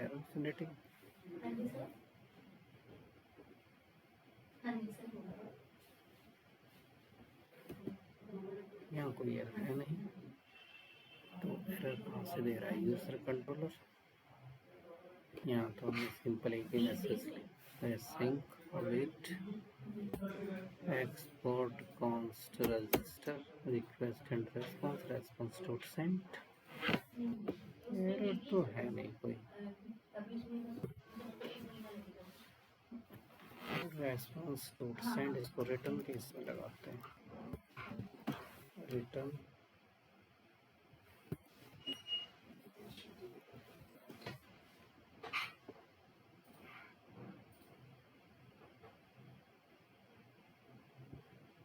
error generating. हाँ जी सर, हाँ जी सर बोलो। यहाँ कोई एरर है नहीं, तो एरर कहाँ से दे रहा है यूजर कंट्रोलर। यहाँ तो हमने सिंपल एक ही message sync with export const register request and response dot send. Error तो है नहीं कोई। अभी इसमें तो 1 महीना लगेगा। रेस्पॉन्स डॉट सेंड इसको रिटर्न के इसमें लगाते हैं। रिटर्न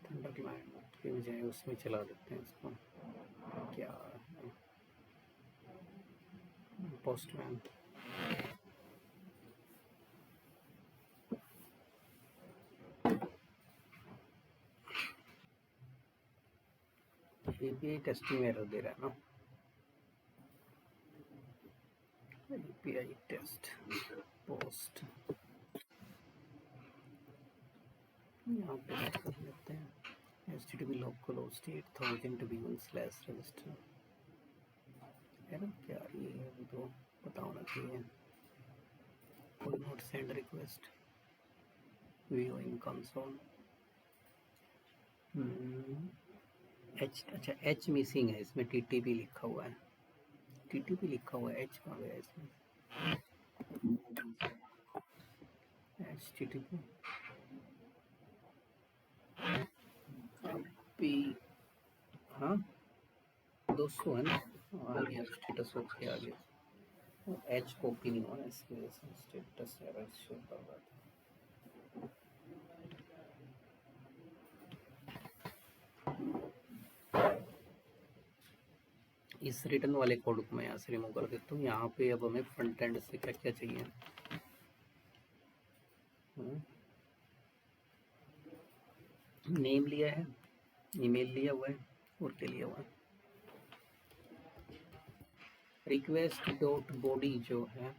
थंडरलाइट की बजाय उसमें चला देते हैं इसको। क्या है पोस्टमैन। एपीआई टेस्टिंग एरर दे रहा है ना। एपीआई टेस्ट पोस्ट यहाँ पे कर लेते हैं http localhost 8000 to be /register। Error क्या आ रही है अभी तो पता होना चाहिए। could not send request view in console। H, अच्छा एच मिसिंग है इसमें, टीटीपी लिखा हुआ है। टीटीपी लिखा हुआ है, एच कहाँ गया इसमें। HTTP पी, हाँ 200 है ना। आ गया स्टेटस ओके आ गया। एच कॉपी नहीं हुआ इसकी वजह से स्टेटस एरर शो कर रहा था। इस रिटर्न वाले कोड को मैं यहाँ से रिमूव कर देता हूँ। यहाँ पे अब हमें फ्रंट एंड से क्या क्या चाहिए। नेम लिया है, ईमेल लिया हुआ है और क्या लिया हुआ है। रिक्वेस्ट डॉट बॉडी जो है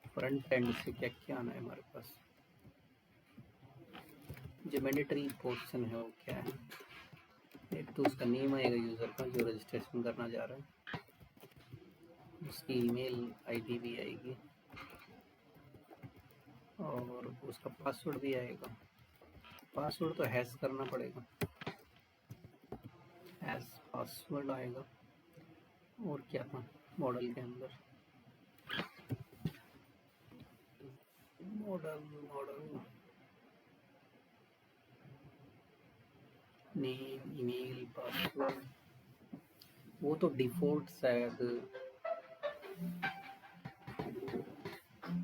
फ्रंट एंड से क्या क्या आना है हमारे पास। जो मैंडेटरी पोर्शन है वो क्या है। एक तो उसका नेम आएगा यूज़र का जो रजिस्ट्रेशन करना जा रहा है, उसकी ईमेल आईडी भी आएगी और उसका पासवर्ड भी आएगा। पासवर्ड तो हैश करना पड़ेगा, हैश पासवर्ड आएगा। और क्या था मॉडल के अंदर, मॉडल नेम ईमेल पासवर्ड वो तो डिफ़ॉल्ट शायद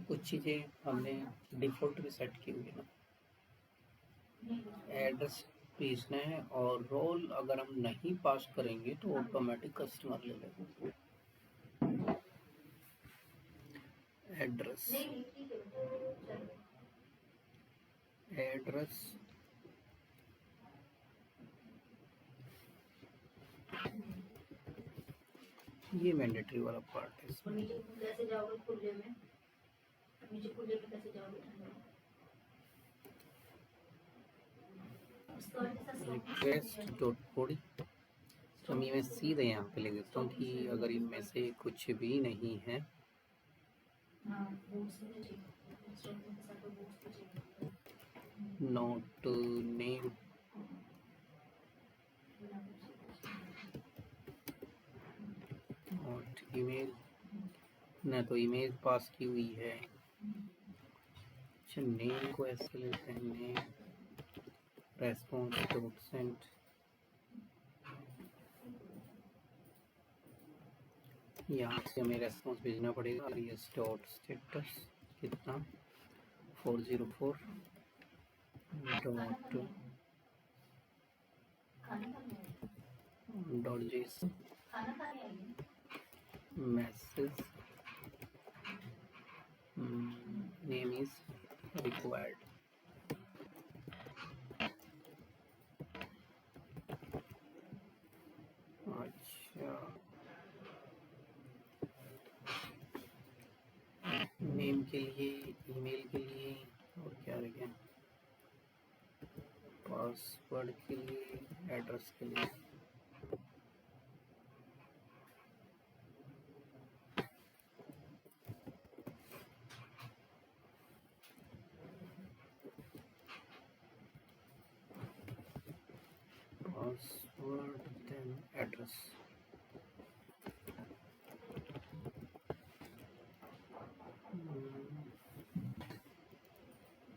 कुछ चीज़ें हमने डिफ़ॉल्ट भी सेट की हुई है ना। एड्रेस भेजना है और रोल अगर हम नहीं पास करेंगे तो ऑटोमेटिक कस्टमर ले लेगा। एड्रेस एड्रेस ये मैंडेटरी वाला पार्ट है और इसमें। नीचे कैसे जाओगे खुले में, नीचे खुले में कैसे जाओगे। रिक्वेस्ट डॉट बॉडी तो मैं सीधे यहाँ पे ले देता हूँ कि अगर इनमें से कुछ भी नहीं है नॉट नेम नॉट ईमेल ना, तो ईमेल पास की हुई है। अच्छा नेम को ऐसे लेते हैं, नेम रेस्पॉन्स डॉट सेंड। यहाँ से हमें रेस्पॉन्स भेजना पड़ेगा। रियस डॉट स्टेटस कितना 404 dot JSON message name is required. अच्छा नेम के लिए, ईमेल के लिए और क्या रह गया, पासवर्ड के लिए, एड्रेस के लिए। Password then address.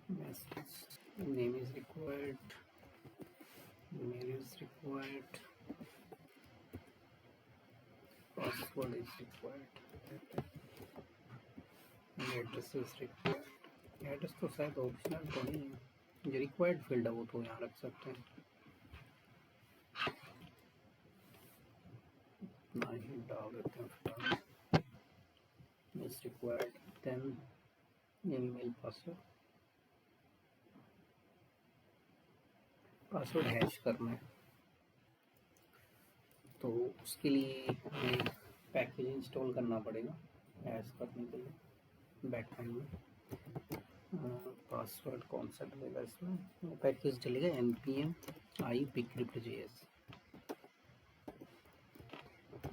Message. Name is required. Email is required. Password is required. And address is required. Address तो शायद ऑप्शनल तो नहीं है, जो रिक्वायर्ड फील्ड है वो तो यहाँ रख सकते हैं। ना ही डाल देते हैं फिलहाल। Is required then email password. Password hash करना है तो उसके लिए हमें पैकेज इंस्टॉल करना पड़ेगा हैश करने के लिए बैकएंड में। पासवर्ड कौन सा डलेगा इसमें, वो पैकेज डलेगा npm i bcrypt.js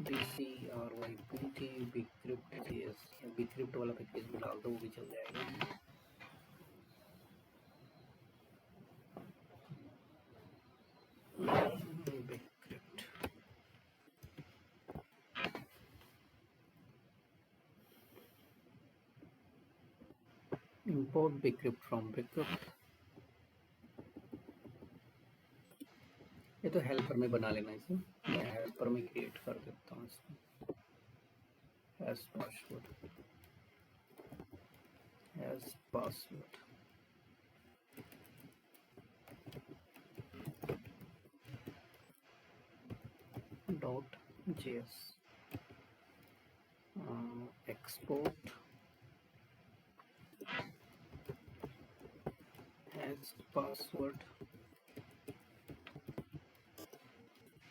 bcrypt bcrypt.js। bcrypt वाला पैकेज में डाल दो वो भी चल जाएगा। bcrypt import bcrypt from bcrypt। ये तो हेल्पर में बना लेना इसे, मैं हेल्पर में क्रिएट कर देता हूँ इसको। Hash password dot JS export hash password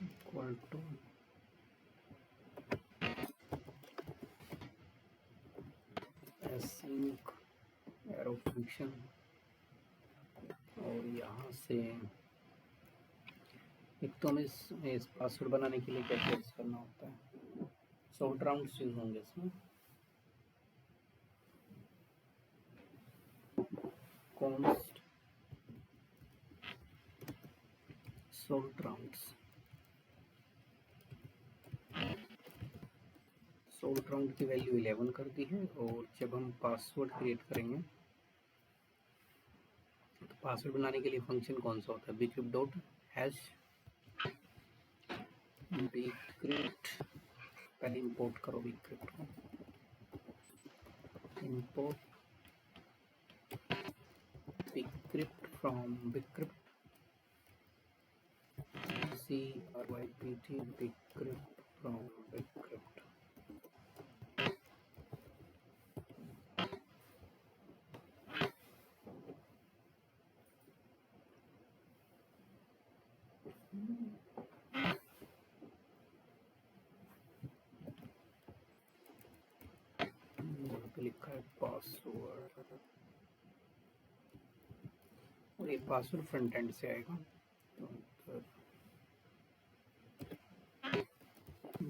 equal to async arrow function. और यहाँ से एक तो हमें इस पासवर्ड बनाने के लिए क्या यूज करना होता है, सॉर्ट राउंड्स यूज होंगे इसमें। Const sort rounds, sort round की वैल्यू 11 कर दी है। और जब हम पासवर्ड क्रिएट करेंगे तो पासवर्ड बनाने के लिए फंक्शन कौन सा होता है, bcrypt डॉट हैश bcrypt। पहले इंपोर्ट करो bcrypt को, import bcrypt from bcrypt bcrypt bcrypt from bcrypt। लिखा है पासवर्ड और ये पासवर्ड फ्रंट एंड से आएगा।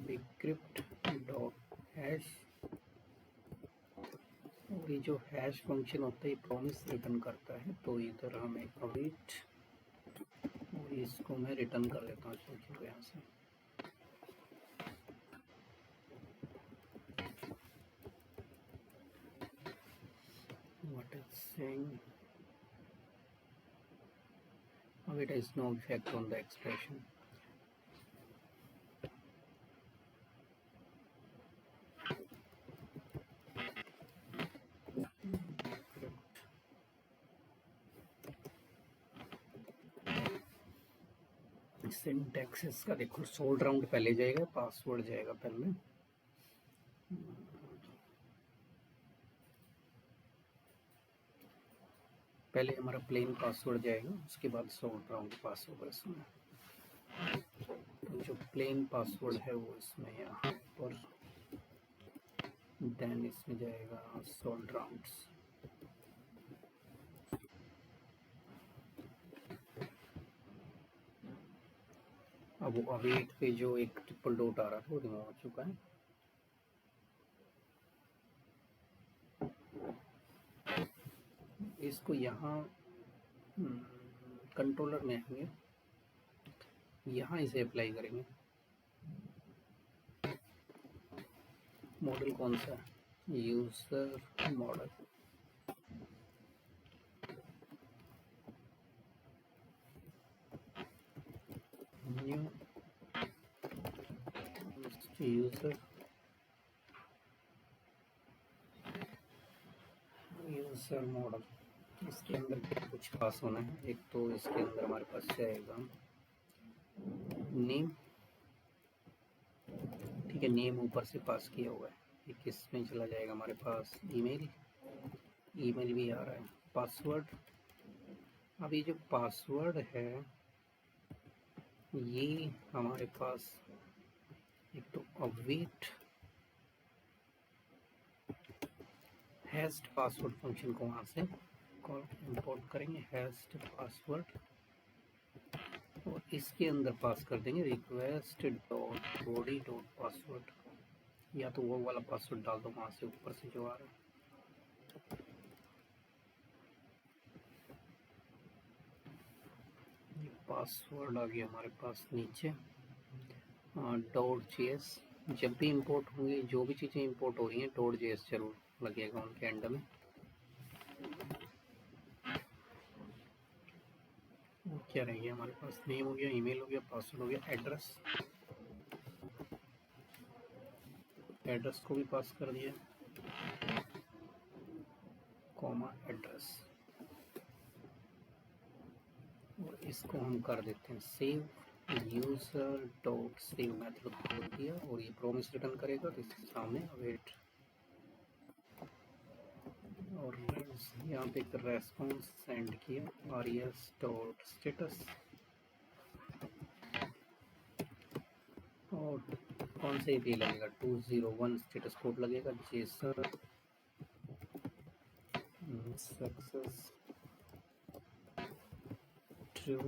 bcrypt डॉट हैश, और ये जो हैश फंक्शन होता है ये प्रॉमिस रिटर्न करता है, तो इधर हमें अवेट और इसको मैं रिटर्न कर देता हूँ फंक्शन यहाँ से। What is saying? It has no effect on the expression. Syntax इसका देखो, सोल्ड राउंड पहले जाएगा, पासवर्ड जाएगा पहले। पहले हमारा प्लेन पासवर्ड जाएगा, उसके बाद सोल्ड राउंड पास होगा इसमें। तो जो प्लेन पासवर्ड है वो इसमें यहाँ पर देन इसमें जाएगा सोल्ड राउंड्स। अब वो अवेट पे जो एक ट्रिपल डॉट आ रहा था वो रिमूव हो चुका है। इसको यहाँ कंट्रोलर में आएंगे, यहाँ इसे अप्लाई करेंगे। मॉडल कौन सा है? User model. New user model. इसके अंदर क्या कुछ पास होना है। एक तो इसके अंदर हमारे पास जाएगा नेम, ठीक है, नेम ऊपर से पास किया हुआ है। एक इसमें चला जाएगा हमारे पास ईमेल, ईमेल भी आ रहा है। पासवर्ड, अब ये जो पासवर्ड है ये हमारे पास एक तो अवेट हैश्ड पासवर्ड फंक्शन को वहाँ से कॉल इंपोर्ट करेंगे, हैश्ड पासवर्ड, और इसके अंदर पास कर देंगे request dot body dot password, या तो वो वाला पासवर्ड डाल दो वहाँ से ऊपर से जो आ रहा है। ये पासवर्ड आ गया हमारे पास नीचे। डॉट जेएस, जब भी इंपोर्ट होंगे, जो भी चीज़ें इंपोर्ट हो रही हैं डॉट जेएस जरूर लगेगा उनके एंड में। क्या रह गया हमारे पास? नेम हो गया, ईमेल हो गया, पासवर्ड हो गया, एड्रेस, एड्रेस को भी पास कर दिया, कॉमा एड्रेस, और इसको हम कर देते हैं save. User dot save method खोल दिया और ये प्रॉमिस रिटर्न करेगा, तो इसके सामने अवेट, और यहाँ पे एक रेस्पॉन्स सेंड किया, res डॉट स्टेटस, और कौन से एपीआई लगेगा? 201 स्टेटस कोड लगेगा, Jason success true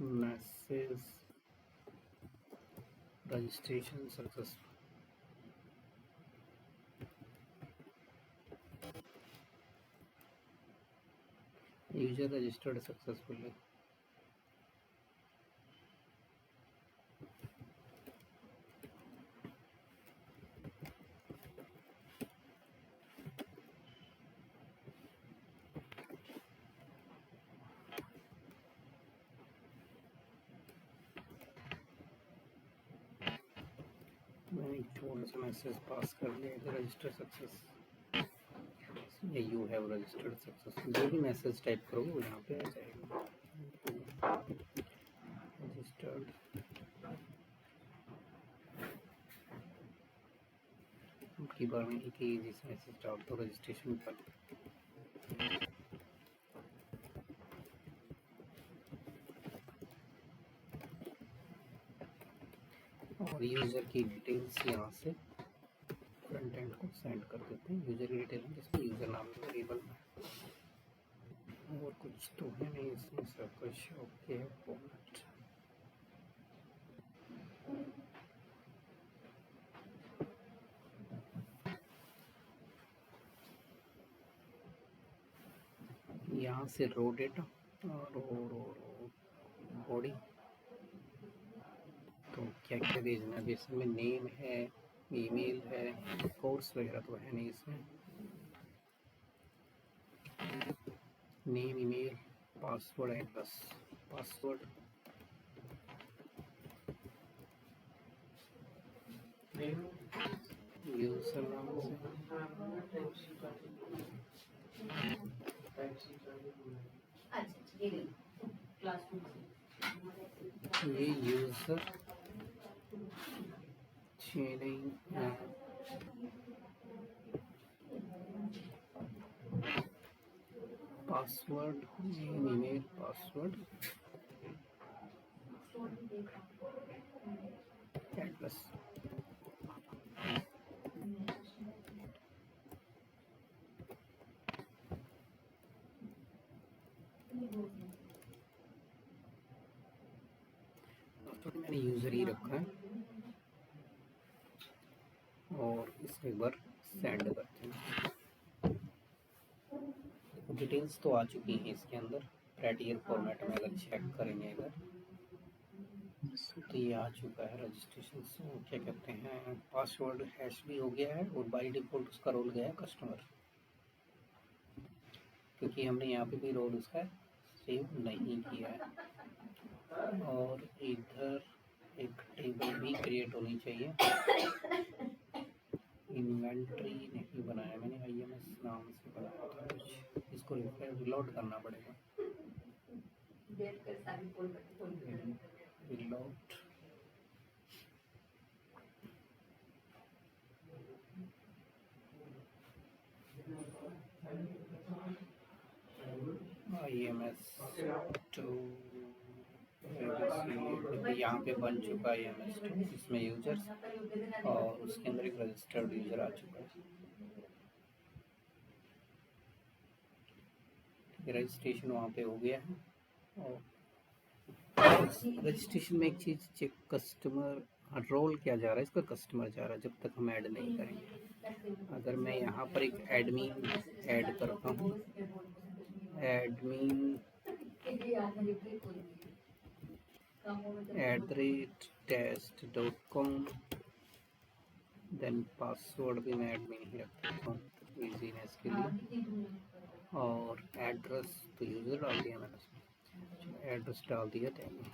message registration successful. User registered successfully. मैंने थोड़ा सा मैसेज पास कर लिया, रजिस्टर सक्सेस, या यू हैव रजिस्टर्ड सक्सेसफुल, जो भी मैसेज टाइप करोगे वो यहाँ पे आ जाएगा, रजिस्टर्ड। की बार में एक ही जिस मैसेज डाल दो रजिस्ट्रेशन कर। और यूज़र की डिटेल्स यहाँ से फ्रंट एंड को सेंड कर देते हैं। यूज़र की डिटेल जिसमें यूज़र नाम वेरिएबल में, और कुछ तो है नहीं इसमें, सब कुछ ओके है। फॉर्मेट यहाँ से रो डेटा और बॉडी, तो क्या क्या भेजना है? इसमें नेम है, ईमेल है, कोर्स वगैरह तो है नहीं इसमें। Name, email, password, address, password, user नाम से, अच्छा ये क्लासरूम ये यूजर चेयरिंग password, name, email, password, address. User ही रखा है और इसको एक बार सेंड करते हैं। डिटेल्स तो आ चुकी हैं इसके अंदर। प्रेटियर फॉर्मेट में अगर चेक करेंगे इधर तो ये आ चुका है रजिस्ट्रेशन। क्या कहते हैं, पासवर्ड हैश भी हो गया है और बाय डिफ़ॉल्ट उसका रोल गया है कस्टमर, क्योंकि हमने यहाँ पे भी रोल उसका सेव नहीं किया है। और इधर एक टेबल भी क्रिएट होनी चाहिए। इन्वेंट्री नहीं बनाया मैंने, IMS नाम से बनाया था कुछ, इसको रिलोड करना पड़ेगा। रिलोड IMS टू, यहाँ पे बन चुका है IMS टू, इसमें यूजर्स और उसके अंदर एक रजिस्टर्ड यूजर आ चुका है। रजिस्ट्रेशन वहाँ पे हो गया है। और रजिस्ट्रेशन में एक चीज़ चेक, कस्टमर रोल क्या जा रहा है, इसका कस्टमर जा रहा है जब तक हम ऐड नहीं करेंगे। अगर मैं यहाँ पर एक एडमिन ऐड करता हूँ, एडमिन @test.com, देन पासवर्ड भी मैं एडमिन ही रखता हूँ इजीनेस के लिए, और एड्रेस तो यूज़र डाल दिया मैंने, एड्रेस डाल दिया देंगे।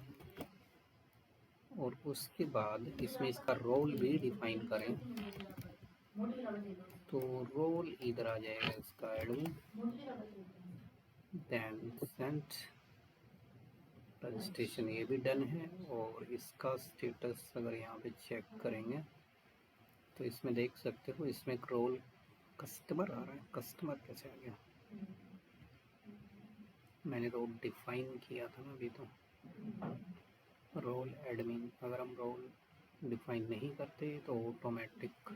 और उसके बाद इसमें इसका रोल भी डिफाइन करें, तो रोल इधर आ जाएगा इसका एडमिन, देन सेंड रजिस्ट्रेशन, ये भी डन है। और इसका स्टेटस अगर यहाँ पे चेक करेंगे तो इसमें देख सकते हो, इसमें एक रोल कस्टमर आ रहा है। कस्टमर कैसे आ गया, मैंने रोल डिफाइन किया था ना अभी, तो रोल एडमिन, अगर हम रोल डिफाइन नहीं करते तो ऑटोमेटिक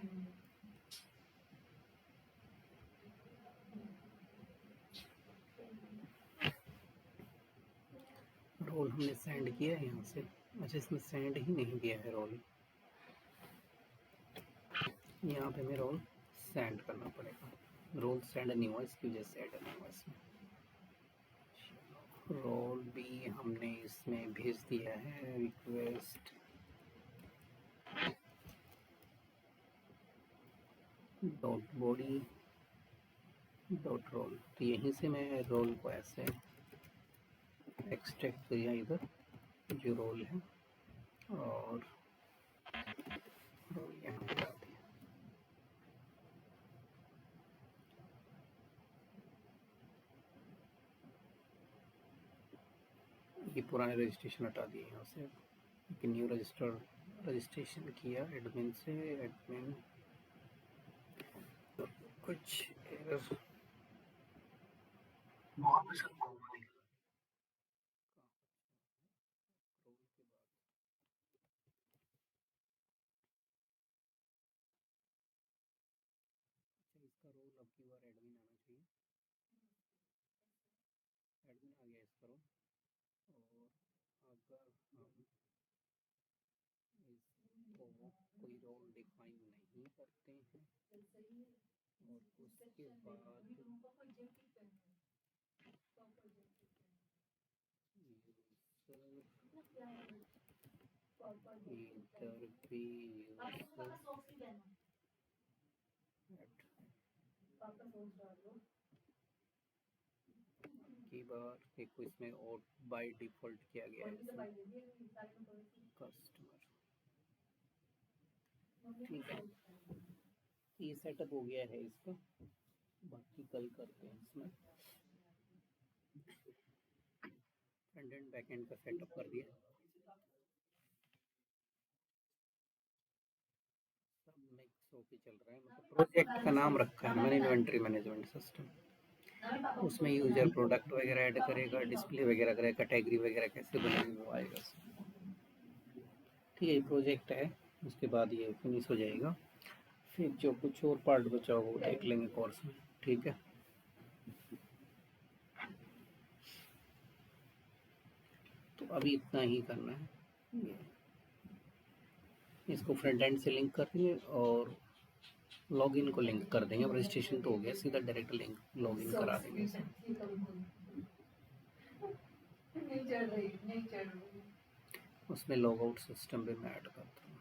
रोल हमने सेंड किया है यहाँ से। अच्छा, इसमें सेंड ही नहीं किया है रोल, यहाँ पे हमें रोल सेंड करना पड़ेगा। रोल सेंड नहीं हुआ, इसकी वजह से ऐड नहीं हुआ इसमें। रोल भी हमने इसमें भेज दिया है, request dot body dot roll, तो यहीं से मैं रोल को ऐसे एक्सट्रैक्ट किया इधर जो रोल है, और रोल यहाँ पे डाल दिया। ये पुराने रजिस्ट्रेशन हटा दिए यहाँ से, एक न्यू रजिस्ट्रेशन किया एडमिन से। एडमिन कुछ एरर, वहाँ पे सब घूमने इसका रोल अब की बार एडमिन आना चाहिए, एडमिन आ गया इसका रोल। और अगर हम इसको कोई रोल डिफाइन नहीं करते हैं और उसके बाद इधर भी यूजर की बार देखो, इसमें और बाय डिफॉल्ट किया गया है कस्टमर। ठीक है, ये सेटअप हो गया है इसका, बाकी कल करते हैं। इसमें फ्रंट एंड बैक एंड का सेटअप कर दिया, सब मिक्स होके चल रहा है। मतलब प्रोजेक्ट का नाम रखा है मैंने इन्वेंटरी मैनेजमेंट सिस्टम, उसमें यूजर प्रोडक्ट वगैरह ऐड करेगा, डिस्प्ले वगैरह करेगा, कैटेगरी वगैरह कैसे बनेगी वो आएगा। ठीक है, प्रोजेक्ट है, उसके बाद ये फिनिश हो जाएगा। फिर जो कुछ और पार्ट बचा होगा वो देख लेंगे कोर्स में। ठीक है, तो अभी इतना ही करना है। ये इसको फ्रंट एंड से लिंक कर देंगे और लॉगिन को लिंक कर देंगे। अब रजिस्ट्रेशन तो हो गया, सीधा डायरेक्ट लिंक लॉगिन करा देंगे इसे। नहीं चढ़ रही नहीं चढ़ रही। उसमें लॉग आउट सिस्टम पे मैं ऐड करता हूँ।